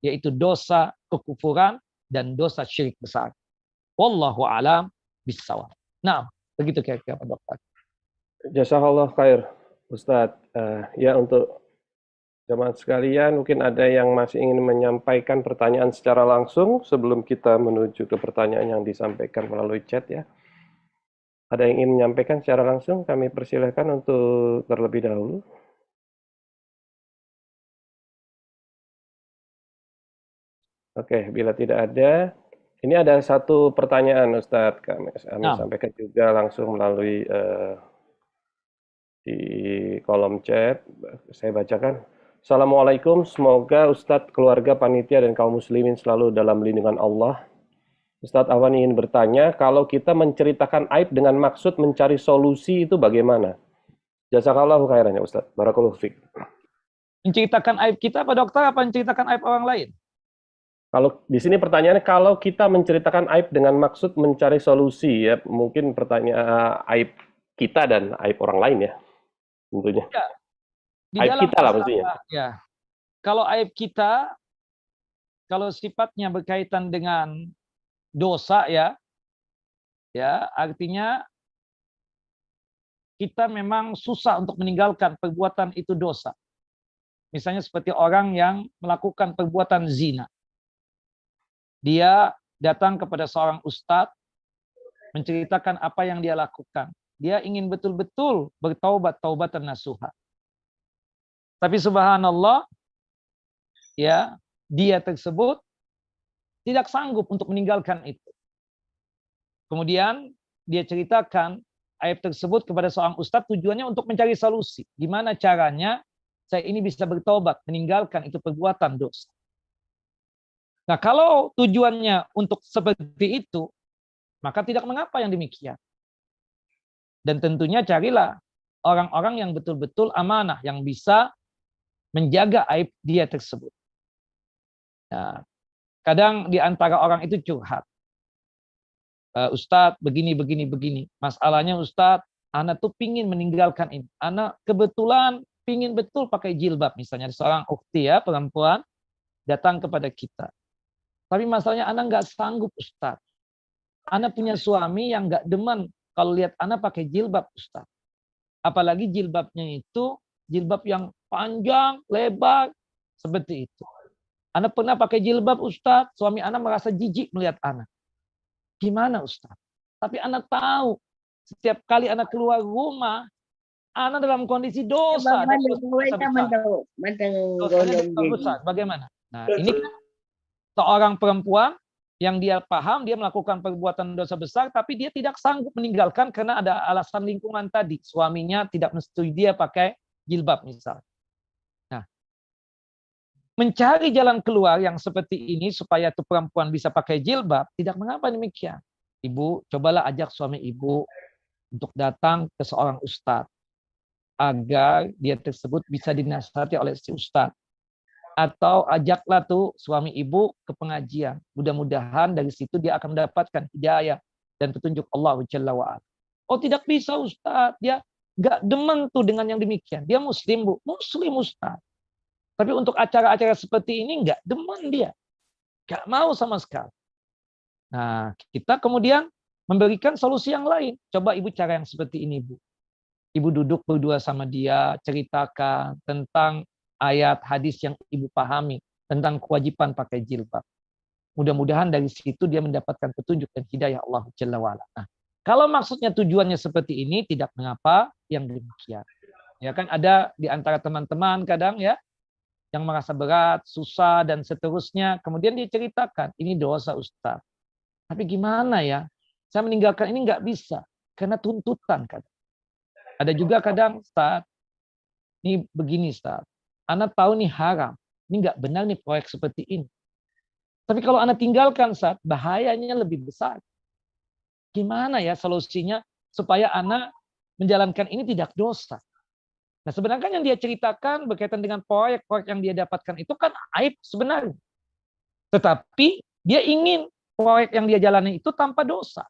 yaitu dosa kekufuran dan dosa syirik besar. Wallahu a'lam bissawab. Nah, begitu kira-kira Pak Dokter. Jazakallah khair, Ustadz. Ya, untuk jemaat sekalian, mungkin ada yang masih ingin menyampaikan pertanyaan secara langsung sebelum kita menuju ke pertanyaan yang disampaikan melalui chat ya. Ada yang ingin menyampaikan secara langsung, kami persilahkan untuk terlebih dahulu. Oke, bila tidak ada, ini ada satu pertanyaan Ustadz, kami sampaikan juga langsung melalui di kolom chat. Saya bacakan. Assalamualaikum, semoga Ustadz, keluarga, panitia, dan kaum muslimin selalu dalam lindungan Allah. Ustadz Afwan ingin bertanya, kalau kita menceritakan aib dengan maksud mencari solusi itu bagaimana? Jazakallahu khairan ya Ustadz. Barakallahu fiik. Menceritakan aib kita Pak Dokter apa menceritakan aib orang lain? Kalau di sini pertanyaannya, kalau kita menceritakan aib dengan maksud mencari solusi ya, mungkin pertanyaan aib kita dan aib orang lain ya, tentunya. Ya, di aib dalam kita lah maksudnya. Ya, kalau aib kita, kalau sifatnya berkaitan dengan dosa ya, artinya kita memang susah untuk meninggalkan perbuatan itu dosa. Misalnya seperti orang yang melakukan perbuatan zina. Dia datang kepada seorang ustadz, menceritakan apa yang dia lakukan. Dia ingin betul-betul bertaubat, taubatan nasuha. Tapi subhanallah, ya, dia tersebut tidak sanggup untuk meninggalkan itu. Kemudian dia ceritakan aib tersebut kepada seorang ustadz, tujuannya untuk mencari solusi. Gimana caranya saya ini bisa bertaubat, meninggalkan itu perbuatan dosa. Nah, kalau tujuannya untuk seperti itu, maka tidak mengapa yang demikian. Dan tentunya carilah orang-orang yang betul-betul amanah, yang bisa menjaga aib dia tersebut. Nah, kadang di antara orang itu curhat. Ustadz, begini. Masalahnya Ustadz, anak tuh pingin meninggalkan ini. Anak kebetulan pingin betul pakai jilbab. Misalnya seorang ukhti ya, perempuan, datang kepada kita. Tapi masalahnya anak nggak sanggup Ustadz. Anak punya suami yang nggak demen kalau lihat anak pakai jilbab Ustadz. Apalagi jilbabnya itu jilbab yang panjang, lebar, seperti itu. Anak pernah pakai jilbab Ustadz, suami anak merasa jijik melihat anak. Gimana Ustadz? Tapi anak tahu, setiap kali anak keluar rumah, anak dalam kondisi dosa. Bagaimana? Nah, ini kan seorang perempuan yang dia paham, dia melakukan perbuatan dosa besar, tapi dia tidak sanggup meninggalkan karena ada alasan lingkungan tadi. Suaminya tidak menyetujui dia pakai jilbab misalnya. Nah, mencari jalan keluar yang seperti ini supaya tuh perempuan bisa pakai jilbab, tidak mengapa demikian. Ibu, cobalah ajak suami ibu untuk datang ke seorang ustadz agar dia tersebut bisa dinasihati oleh si ustadz. Atau ajaklah tuh suami ibu ke pengajian. Mudah-mudahan dari situ dia akan mendapatkan hidayah dan petunjuk Allah Jalla wa'ala. Oh, tidak bisa Ustadz, dia nggak demen tuh dengan yang demikian. Dia muslim, Bu. Muslim, Ustaz. Tapi untuk acara-acara seperti ini nggak demen dia. Nggak mau sama sekali. Nah, kita kemudian memberikan solusi yang lain. Coba Ibu cara yang seperti ini, Bu. Ibu duduk berdua sama dia, ceritakan tentang ayat hadis yang Ibu pahami, tentang kewajiban pakai jilbab. Mudah-mudahan dari situ dia mendapatkan petunjuk dan hidayah Allah Jalla wa'ala. Nah, kalau maksudnya tujuannya seperti ini, tidak mengapa yang demikian. Ya kan ada di antara teman-teman kadang ya, yang merasa berat, susah, dan seterusnya. Kemudian dia ceritakan, ini dosa Ustaz. Tapi gimana ya, saya meninggalkan ini nggak bisa. Karena tuntutan kadang. Ada juga kadang, Ustaz, ini begini Ustaz, Anak tahu nih haram, ini nggak benar nih proyek seperti ini. Tapi kalau Anak tinggalkan Ustaz, bahayanya lebih besar. Gimana ya solusinya supaya Anak menjalankan ini tidak dosa? Nah sebenarnya yang dia ceritakan berkaitan dengan proyek-proyek yang dia dapatkan itu kan aib sebenarnya. Tetapi dia ingin proyek yang dia jalani itu tanpa dosa.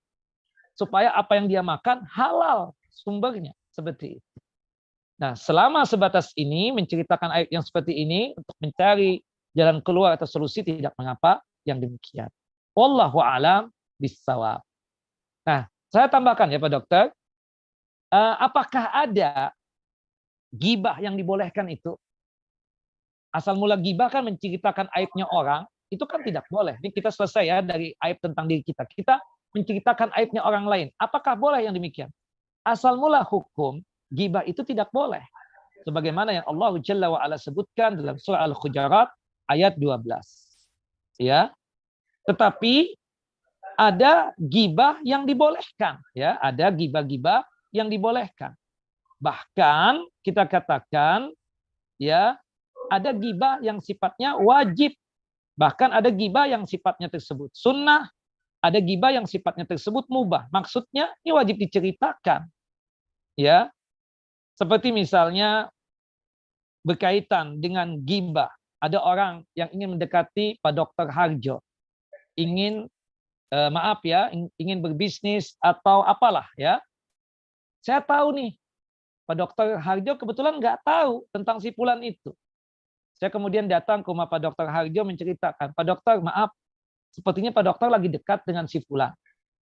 Supaya apa yang dia makan halal sumbernya. Seperti itu. Nah selama sebatas ini menceritakan aib yang seperti ini untuk mencari jalan keluar atau solusi tidak mengapa yang demikian. Wallahu a'lam bissawab. Nah saya tambahkan ya Pak Dokter. Apakah ada gibah yang dibolehkan itu? Asal mula gibah kan menceritakan aibnya orang, itu kan tidak boleh. Ini kita selesai ya dari aib tentang diri kita. Kita menceritakan aibnya orang lain. Apakah boleh yang demikian? Asal mula hukum, gibah itu tidak boleh. Sebagaimana yang Allah Jalla wa'ala sebutkan dalam surah Al-Hujurat ayat 12. Ya. Tetapi ada gibah yang dibolehkan. Ya, ada gibah-gibah yang dibolehkan. Bahkan kita katakan ya ada gibah yang sifatnya wajib. Bahkan ada gibah yang sifatnya tersebut sunnah, ada gibah yang sifatnya tersebut mubah. Maksudnya ini wajib diceritakan. Ya. Seperti misalnya berkaitan dengan gibah. Ada orang yang ingin mendekati Pak Dr. Harjo. Ingin ingin berbisnis atau apalah ya. Saya tahu nih Pak Dr. Harjo kebetulan nggak tahu tentang si fulan itu. Saya kemudian datang ke rumah Pak Dr. Harjo menceritakan, Pak Dokter, maaf, sepertinya Pak Dokter lagi dekat dengan si fulan.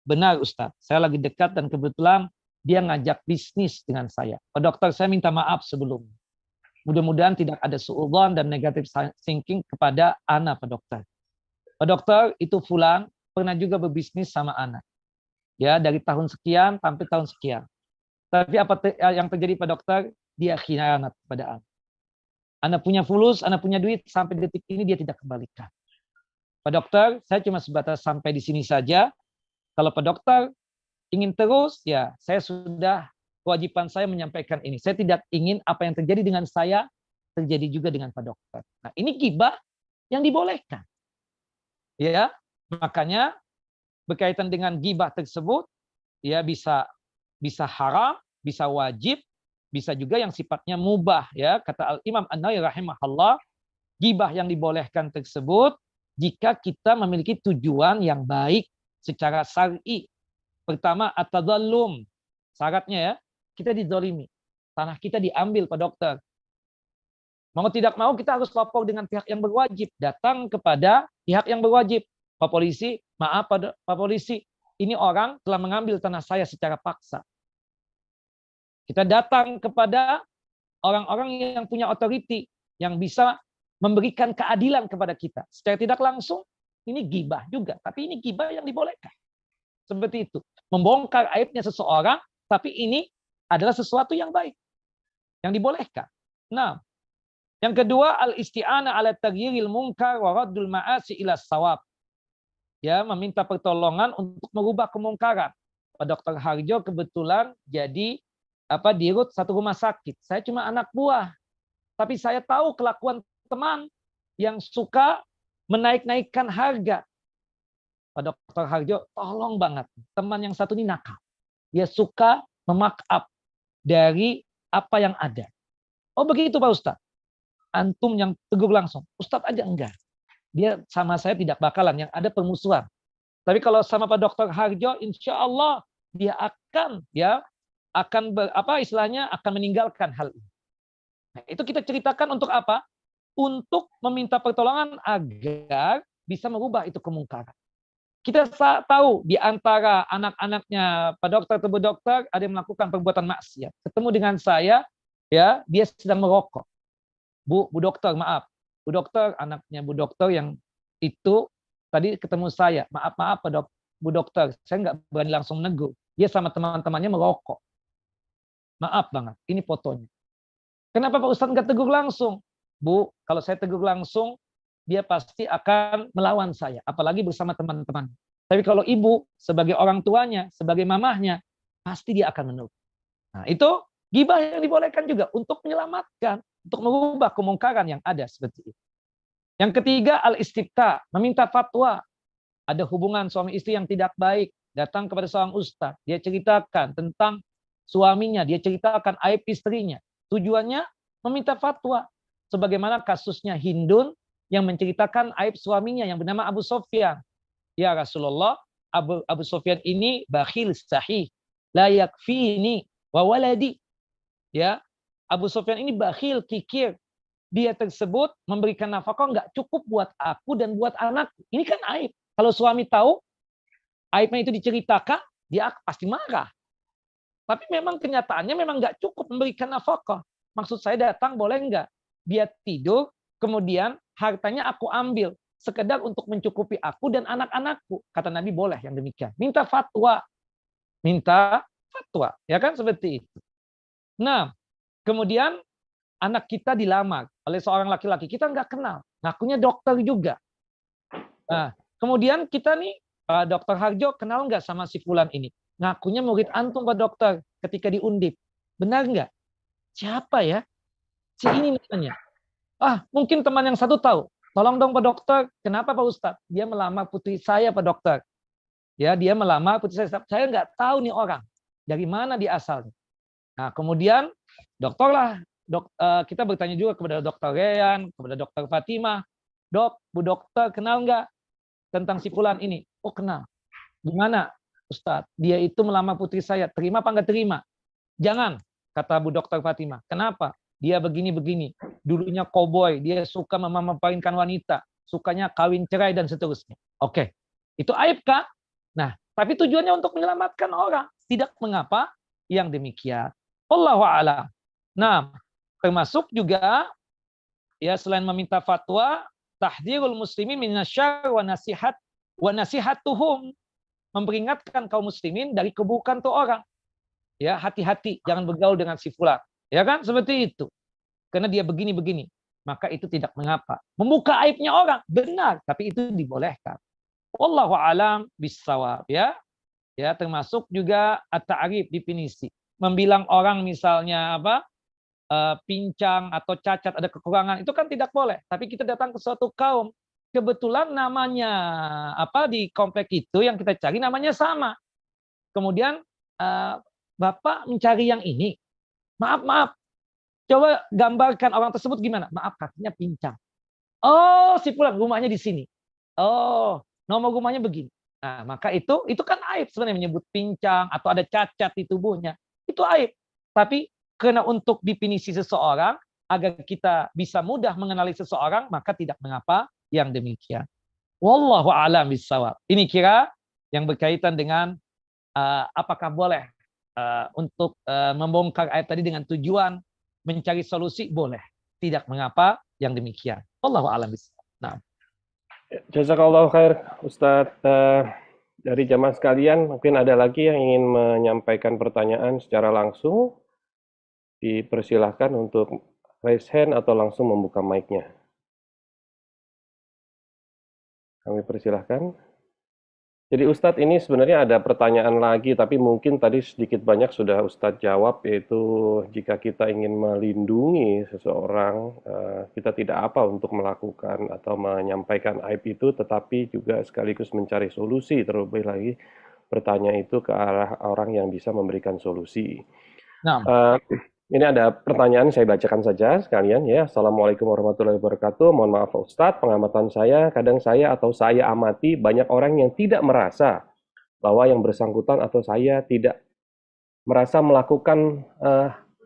Benar Ustaz, saya lagi dekat dan kebetulan dia ngajak bisnis dengan saya. Pak Dokter, saya minta maaf sebelumnya. Mudah-mudahan tidak ada suudzon dan negatif thinking kepada Ana, Pak Dokter. Pak Dokter, itu fulan pernah juga berbisnis sama Ana. Ya, dari tahun sekian sampai tahun sekian. Tapi apa yang terjadi Pak Dokter? Dia khianat pada Ana. Ana punya fulus, Ana punya duit, sampai detik ini dia tidak kembalikan. Pak Dokter, saya cuma sebatas sampai di sini saja. Kalau Pak Dokter ingin terus, ya saya sudah kewajiban saya menyampaikan ini. Saya tidak ingin apa yang terjadi dengan saya terjadi juga dengan Pak Dokter. Nah, ini gibah yang dibolehkan. Ya, makanya berkaitan dengan gibah tersebut, ya bisa haram, bisa wajib, bisa juga yang sifatnya mubah ya. Kata Al-Imam An-Nawawi rahimahullah, gibah yang dibolehkan tersebut jika kita memiliki tujuan yang baik secara syar'i. Pertama at-tadallum. Syaratnya ya, kita dizalimi. Tanah kita diambil Pak Dokter. Mau tidak mau kita harus lapor dengan pihak yang berwajib, datang kepada pihak yang berwajib. Pak Polisi, maaf Pak Polisi, ini orang telah mengambil tanah saya secara paksa. Kita datang kepada orang-orang yang punya otoriti, yang bisa memberikan keadilan kepada kita. Secara tidak langsung, ini gibah juga. Tapi ini gibah yang dibolehkan. Seperti itu. Membongkar aibnya seseorang, tapi ini adalah sesuatu yang baik. Yang dibolehkan. Nah, yang kedua, al-isti'anah ala taghyiril munkar wa raddul ma'asi ila shawab. Ya, meminta pertolongan untuk merubah kemungkaran. Pak Dr. Harjo kebetulan jadi dirut satu rumah sakit. Saya cuma anak buah. Tapi saya tahu kelakuan teman yang suka menaik-naikkan harga. Pak Dr. Harjo, tolong banget. Teman yang satu ini nakal. Dia suka memark up dari apa yang ada. Oh begitu Pak Ustadz. Antum yang tegur langsung. Ustadz aja enggak. Dia sama saya tidak bakalan. Yang ada permusuhan. Tapi kalau sama Pak Dr. Harjo, insya Allah dia akan ya akan istilahnya akan meninggalkan hal ini. Nah, itu kita ceritakan untuk apa? Untuk meminta pertolongan agar bisa merubah itu kemungkaran. Kita tahu di antara anak-anaknya Pak Dokter atau Bu Dokter ada yang melakukan perbuatan maksiat. Ketemu dengan saya, ya, dia sedang merokok. Bu Dokter, maaf. Bu Dokter, anaknya Bu Dokter yang itu tadi ketemu saya. Maaf Bu Dokter, saya nggak berani langsung negur. Dia sama teman-temannya merokok. Maaf banget, ini fotonya. Kenapa Pak Ustadz nggak tegur langsung? Bu, kalau saya tegur langsung, dia pasti akan melawan saya, apalagi bersama teman-teman. Tapi kalau ibu, sebagai orang tuanya, sebagai mamahnya, pasti dia akan menurut. Nah, itu ghibah yang dibolehkan juga untuk menyelamatkan, untuk merubah kemungkaran yang ada seperti itu. Yang ketiga, al-istifta, meminta fatwa. Ada hubungan suami istri yang tidak baik, datang kepada seorang ustaz, dia ceritakan tentang suaminya, dia ceritakan aib istrinya. Tujuannya meminta fatwa. Sebagaimana kasusnya Hindun yang menceritakan aib suaminya yang bernama Abu Sofyan. Ya Rasulullah, Abu Sofyan ini bakhil sahih, la yakfini wa waladi. Ya, Abu Sofyan ini bakhil, kikir. Dia tersebut memberikan nafkah nggak cukup buat aku dan buat anakku. Ini kan aib. Kalau suami tahu aibnya itu diceritakan, dia pasti marah. Tapi memang kenyataannya memang nggak cukup memberikan nafkah. Maksud saya datang boleh nggak? Dia tidur, kemudian hartanya aku ambil. Sekedar untuk mencukupi aku dan anak-anakku. Kata Nabi boleh yang demikian. Minta fatwa. Minta fatwa. Ya kan seperti itu. Nah, kemudian anak kita dilamar oleh seorang laki-laki. Kita nggak kenal. Ngakunya dokter juga. Nah, kemudian kita nih, Dokter Harjo kenal nggak sama si fulan ini? Ngakunya murid antum Pak Dokter ketika di Undip. Benar nggak? Siapa ya? Si ini namanya. Mungkin teman yang satu tahu. Tolong dong Pak Dokter, kenapa Pak Ustadz? Dia melamar putri saya Pak Dokter. Ya, dia melamar putri saya. Saya nggak tahu nih orang. Dari mana dia asalnya. Nah, kemudian kita bertanya juga kepada Dokter Reyan, kepada Dokter Fatimah. Dok, Bu Dokter kenal nggak tentang si fulan ini? Oh kenal. Gimana Ustadz? Dia itu melamar putri saya. Terima apa nggak terima? Jangan, kata Bu Dokter Fatimah. Kenapa? Dia begini-begini. Dulunya koboi, dia suka memainkan wanita, sukanya kawin cerai dan seterusnya. Oke, itu aib kah? Nah, tapi tujuannya untuk menyelamatkan orang. Tidak mengapa yang demikian. Wallahu a'lam. Nah, termasuk juga ya selain meminta fatwa, tahdzirul muslimin minasyarr wa nasihatuhum, memperingatkan kaum muslimin dari keburukan tuh orang. Ya, hati-hati jangan bergaul dengan si fulan. Ya kan? Seperti itu. Karena dia begini-begini. Maka itu tidak mengapa. Membuka aibnya orang. Benar. Tapi itu dibolehkan. Wallahu alam bissawab. Ya. Ya, termasuk juga at-ta'rif, definisi. Membilang orang misalnya pincang atau cacat, ada kekurangan. Itu kan tidak boleh. Tapi kita datang ke suatu kaum. Kebetulan namanya di komplek itu yang kita cari namanya sama. Kemudian Bapak mencari yang ini. Maaf. Coba gambarkan orang tersebut gimana? Maaf, kakinya pincang. Oh, si fulan rumahnya di sini. Oh, nomor rumahnya begini. Nah, maka itu kan aib sebenarnya menyebut pincang atau ada cacat di tubuhnya. Itu aib. Tapi karena untuk definisi seseorang agar kita bisa mudah mengenali seseorang, maka tidak mengapa yang demikian. Wallahu a'lam bishawab. Ini kira yang berkaitan dengan apakah boleh untuk membongkar aib tadi dengan tujuan mencari solusi, boleh. Tidak mengapa yang demikian. Wallahu a'lam bishawab. Nah. Jazakallahu khair Ustadz. Dari jamaah sekalian, mungkin ada lagi yang ingin menyampaikan pertanyaan secara langsung. Dipersilahkan untuk raise hand atau langsung membuka mic-nya. Kami persilahkan. Jadi Ustadz, ini sebenarnya ada pertanyaan lagi, tapi mungkin tadi sedikit banyak sudah Ustadz jawab, yaitu jika kita ingin melindungi seseorang, kita tidak apa untuk melakukan atau menyampaikan aib itu, tetapi juga sekaligus mencari solusi. Terlebih lagi bertanya itu ke arah orang yang bisa memberikan solusi. Nah. Ini ada pertanyaan, saya bacakan saja sekalian ya. Assalamualaikum warahmatullahi wabarakatuh. Mohon maaf Ustadz, pengamatan saya, kadang saya amati banyak orang yang tidak merasa bahwa yang bersangkutan atau saya tidak merasa melakukan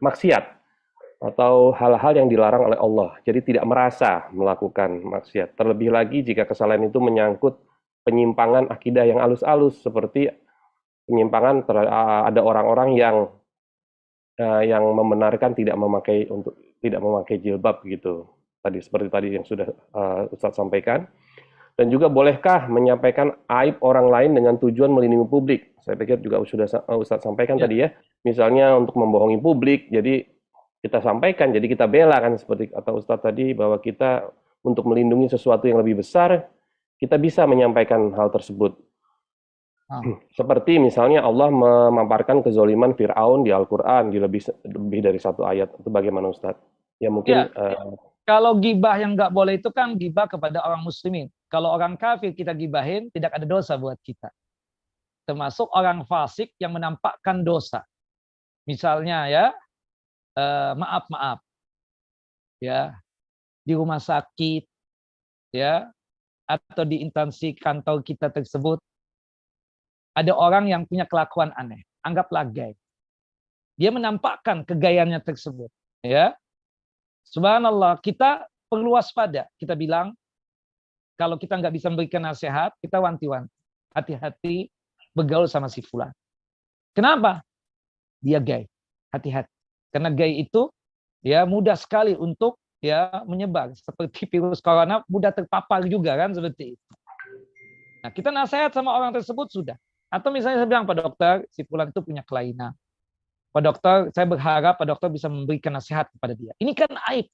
maksiat atau hal-hal yang dilarang oleh Allah. Jadi tidak merasa melakukan maksiat. Terlebih lagi jika kesalahan itu menyangkut penyimpangan akidah yang halus-halus, seperti penyimpangan ada orang-orang yang membenarkan tidak memakai jilbab gitu. Seperti tadi yang sudah Ustadz sampaikan. Dan juga bolehkah menyampaikan aib orang lain dengan tujuan melindungi publik? Saya pikir juga sudah Ustadz sampaikan tadi ya. Misalnya untuk membohongi publik, jadi kita sampaikan, jadi kita bela kan, seperti kata Ustadz tadi, bahwa kita untuk melindungi sesuatu yang lebih besar, kita bisa menyampaikan hal tersebut. Seperti misalnya Allah memaparkan kezoliman Fir'aun di Al-Quran di lebih dari satu ayat. Itu bagaimana Ustadz? Ya mungkin... Kalau gibah yang nggak boleh itu kan gibah kepada orang muslimin. Kalau orang kafir kita gibahin, tidak ada dosa buat kita. Termasuk orang fasik yang menampakkan dosa. Misalnya ya, maaf, ya, di rumah sakit, ya, atau di instansi kantor kita tersebut, ada orang yang punya kelakuan aneh, anggaplah gay. Dia menampakkan kegayaannya tersebut, ya. Subhanallah, kita perlu waspada. Kita bilang, kalau kita nggak bisa memberikan nasihat, kita wanti-wanti. Hati-hati bergaul sama si fulan. Kenapa? Dia gay. Hati-hati. Karena gay itu ya mudah sekali untuk ya menyebar. Seperti virus corona mudah terpapar juga kan, seperti itu. Nah, kita nasihat sama orang tersebut sudah. Atau misalnya saya bilang, Pak Dokter, si fulan itu punya kelainan. Pak Dokter, saya berharap Pak Dokter bisa memberikan nasihat kepada dia. Ini kan aib.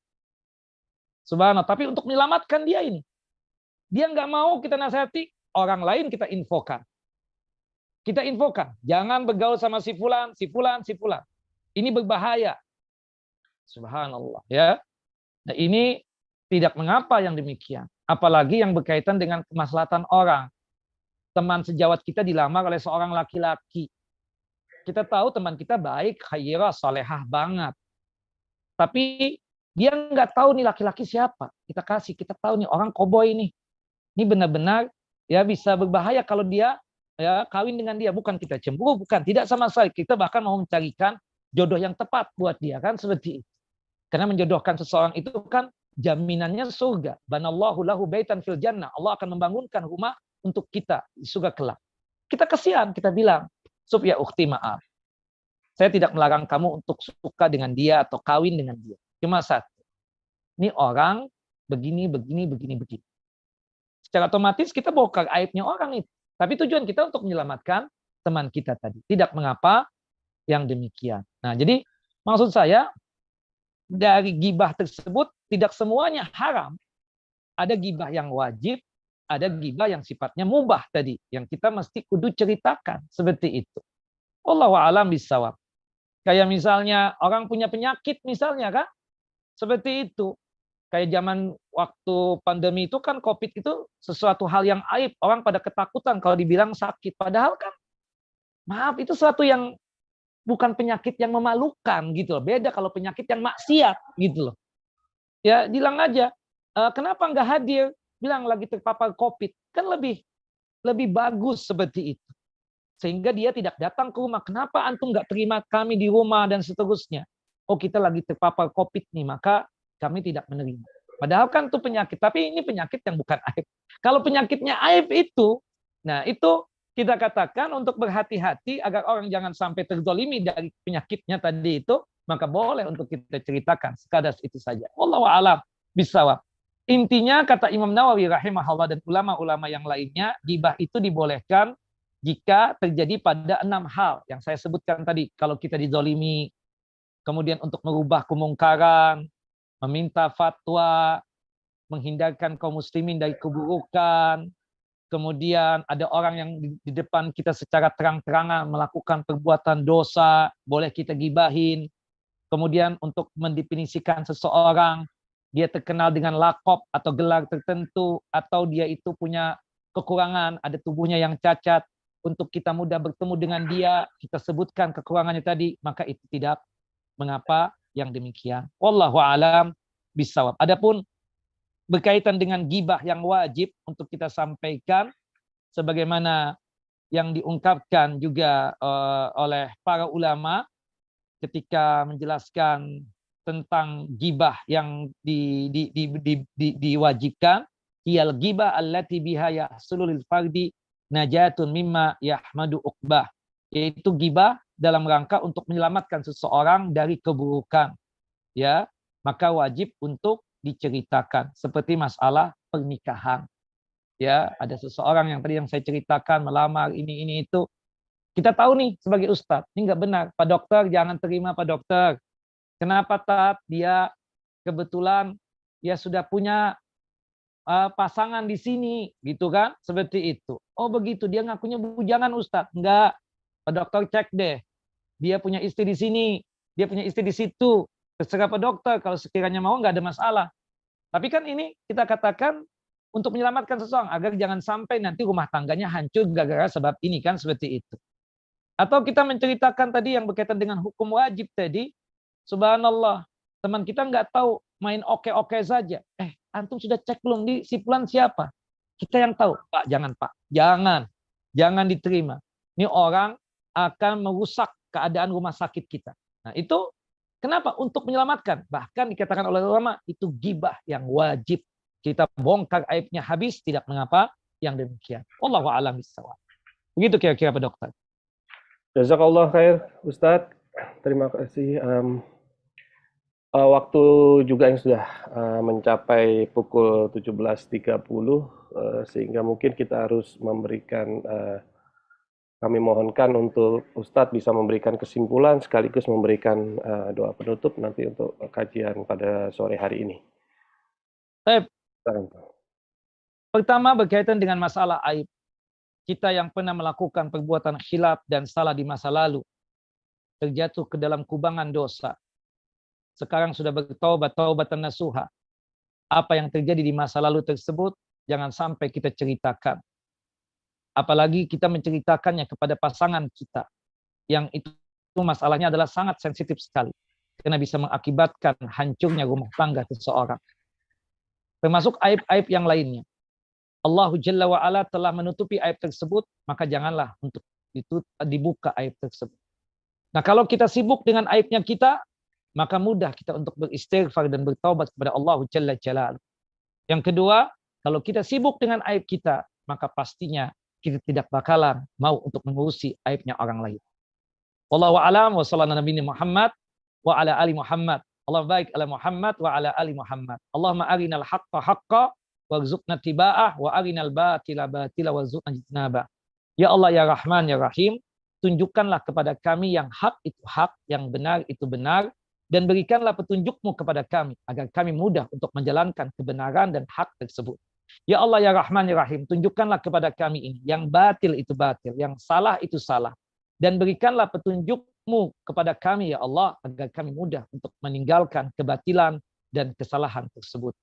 Subhanallah. Tapi untuk menyelamatkan dia ini. Dia nggak mau kita nasihati, orang lain kita infokan. Kita infokan. Jangan bergaul sama si fulan, si fulan, si fulan. Ini berbahaya. Subhanallah. Ya. Nah, ini tidak mengapa yang demikian. Apalagi yang berkaitan dengan kemaslahatan orang. Teman sejawat kita dilamar oleh seorang laki-laki. Kita tahu teman kita baik, khairah, salehah banget. Tapi dia nggak tahu nih laki-laki siapa. Kita tahu nih orang koboi nih. Ini benar-benar ya bisa berbahaya kalau dia ya kawin dengan dia. Bukan kita cemburu, bukan. Tidak sama sekali. Kita bahkan mau mencarikan jodoh yang tepat buat dia kan, seperti itu. Karena menjodohkan seseorang itu kan jaminannya surga. Banallahu lahu baitan fil jannah. Allah akan membangunkan rumah untuk kita di surga kelak. Kita kesian, kita bilang, Sub ya ukhti, maaf. Saya tidak melarang kamu untuk suka dengan dia atau kawin dengan dia. Cuma satu. Ini orang begini. Secara otomatis kita bongkar aibnya orang itu. Tapi tujuan kita untuk menyelamatkan teman kita tadi. Tidak mengapa yang demikian. Nah, jadi maksud saya dari gibah tersebut tidak semuanya haram. Ada gibah yang wajib, ada gibah yang sifatnya mubah tadi, yang kita mesti kudu ceritakan seperti itu. Wallahu a'lam bishawab. Kayak misalnya orang punya penyakit misalnya kan, seperti itu. Kayak zaman waktu pandemi itu kan COVID itu sesuatu hal yang aib. Orang pada ketakutan kalau dibilang sakit. Padahal kan, maaf, itu sesuatu yang bukan penyakit yang memalukan gitu loh. Beda kalau penyakit yang maksiat gitu loh. Ya bilang aja, kenapa nggak hadir? Bilang lagi terpapar COVID. Kan lebih bagus seperti itu. Sehingga dia tidak datang ke rumah. Kenapa antum nggak terima kami di rumah dan seterusnya? Oh, kita lagi terpapar COVID nih, maka kami tidak menerima. Padahal kan itu penyakit, tapi ini penyakit yang bukan aib. Kalau penyakitnya aib itu, nah itu kita katakan untuk berhati-hati agar orang jangan sampai terzolimi dari penyakitnya tadi itu, maka boleh untuk kita ceritakan. Sekadar itu saja. Wallahu a'lam bishawab. Intinya kata Imam Nawawi rahimahullah dan ulama-ulama yang lainnya, gibah itu dibolehkan jika terjadi pada 6 hal yang saya sebutkan tadi. Kalau kita dizolimi, kemudian untuk merubah kemungkaran, meminta fatwa, menghindarkan kaum muslimin dari keburukan, kemudian ada orang yang di depan kita secara terang-terangan melakukan perbuatan dosa, boleh kita gibahin. Kemudian untuk mendefinisikan seseorang, dia terkenal dengan lakop atau gelar tertentu, atau dia itu punya kekurangan, ada tubuhnya yang cacat, untuk kita mudah bertemu dengan dia, kita sebutkan kekurangannya tadi, maka itu tidak mengapa yang demikian. Wallahu a'lam bishawab. Adapun berkaitan dengan gibah yang wajib untuk kita sampaikan, sebagaimana yang diungkapkan juga oleh para ulama ketika menjelaskan tentang gibah yang diwajibkan, hiyal gibah allati biha yahsulul fardi najatun mimma yahmadu uqbah, yaitu gibah dalam rangka untuk menyelamatkan seseorang dari keburukan, ya, maka wajib untuk diceritakan, seperti masalah pernikahan. Ya, ada seseorang yang tadi yang saya ceritakan melamar ini itu. Kita tahu nih sebagai ustadz, ini nggak benar. Pak dokter, jangan terima Pak dokter. Kenapa Tat? Dia kebetulan ya sudah punya pasangan di sini, gitu kan? Seperti itu. Oh begitu, dia ngakunya bujangan ustadz. Enggak, Pak dokter cek deh. Dia punya istri di sini, dia punya istri di situ. Terserah Pak dokter, kalau sekiranya mau nggak ada masalah. Tapi kan ini kita katakan untuk menyelamatkan seseorang agar jangan sampai nanti rumah tangganya hancur gara-gara sebab ini kan, seperti itu. Atau kita menceritakan tadi yang berkaitan dengan hukum wajib tadi, subhanallah, teman kita nggak tahu, main oke-oke saja. Antum sudah cek belum di si fulan siapa? Kita yang tahu. Pak, jangan Pak, jangan diterima. Ini orang akan merusak keadaan rumah sakit kita. Nah itu kenapa? Untuk menyelamatkan. Bahkan dikatakan oleh ulama itu gibah yang wajib. Kita bongkar aibnya habis, tidak mengapa yang demikian. Wallahu a'lam bishawab. Begitu kira-kira Pak Dokter. Jazakallah khair Ustadz. Terima kasih. Waktu juga yang sudah mencapai pukul 17.30, sehingga mungkin kita harus memberikan, kami mohonkan untuk Ustadz bisa memberikan kesimpulan sekaligus memberikan doa penutup nanti untuk kajian pada sore hari ini. Baik. Pertama berkaitan dengan masalah aib. Kita yang pernah melakukan perbuatan khilaf dan salah di masa lalu, terjatuh ke dalam kubangan dosa. Sekarang sudah bertaubat, taubatan nasuha. Apa yang terjadi di masa lalu tersebut jangan sampai kita ceritakan. Apalagi kita menceritakannya kepada pasangan kita, yang itu masalahnya adalah sangat sensitif sekali, karena bisa mengakibatkan hancurnya rumah tangga seseorang. Termasuk aib-aib yang lainnya. Allah Jalla wa'ala telah menutupi aib tersebut, maka janganlah untuk dibuka aib tersebut. Nah kalau kita sibuk dengan aibnya kita, maka mudah kita untuk beristighfar dan bertaubat kepada Allah Jalla Jalaluhu. Yang kedua, kalau kita sibuk dengan aib kita, maka pastinya kita tidak bakalan mau untuk mengurusi aibnya orang lain. Wallahu a'lam wa sallallahu ala nabiyina Muhammad wa ala ali Muhammad. Allah baik ala Muhammad wa ala ali Muhammad. Allahumma arinal haqqa haqqa warzuqna tiba'ah wa arinal batila batila warzuqna jitnabah. Ya Allah ya Rahman ya Rahim, tunjukkanlah kepada kami yang hak itu hak, yang benar itu benar, dan berikanlah petunjukmu kepada kami agar kami mudah untuk menjalankan kebenaran dan hak tersebut. Ya Allah ya Rahman ya Rahim, tunjukkanlah kepada kami ini yang batil itu batil, yang salah itu salah, dan berikanlah petunjukmu kepada kami ya Allah agar kami mudah untuk meninggalkan kebatilan dan kesalahan tersebut.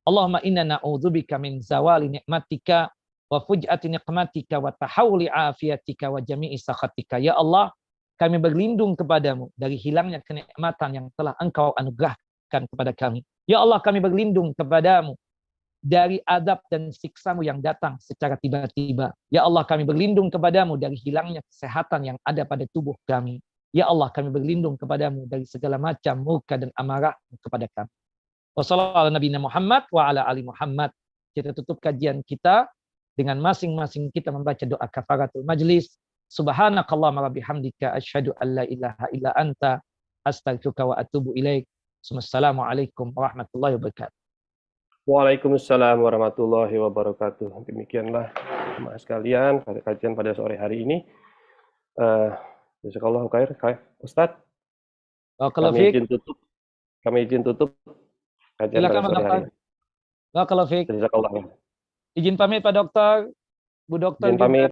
Allahumma inna na'udzubika min zawali ni'matika wa fuj'ati niqmatika wa tahawuli afiyatika wa jami'i sakhatika. Ya Allah, kami berlindung kepadamu dari hilangnya kenikmatan yang telah Engkau anugerahkan kepada kami. Ya Allah, kami berlindung kepadamu dari adab dan siksamu yang datang secara tiba-tiba. Ya Allah, kami berlindung kepadamu dari hilangnya kesehatan yang ada pada tubuh kami. Ya Allah, kami berlindung kepadamu dari segala macam murka dan amarah kepada kami. Wassalamualaikum Muhammad wa ala ali Muhammad. Kita tutup kajian kita dengan masing-masing kita membaca doa kafaratul majlis. Subhanakallahumma wa bihamdika asyhadu an la ilaha illa anta astaghfiruka wa atubu ilaik. Wassalamualaikum warahmatullahi wabarakatuh. Waalaikumsalam warahmatullahi wabarakatuh. Demikianlah jemaah sekalian pada kajian pada sore hari ini. Jazakallahu khair, Ustaz. Kami izin tutup kajian pada sore hari ini. Barakallahu fiik. Jazakallahu. Izin pamit Pak Dokter, Bu Dokter. Izin pamit.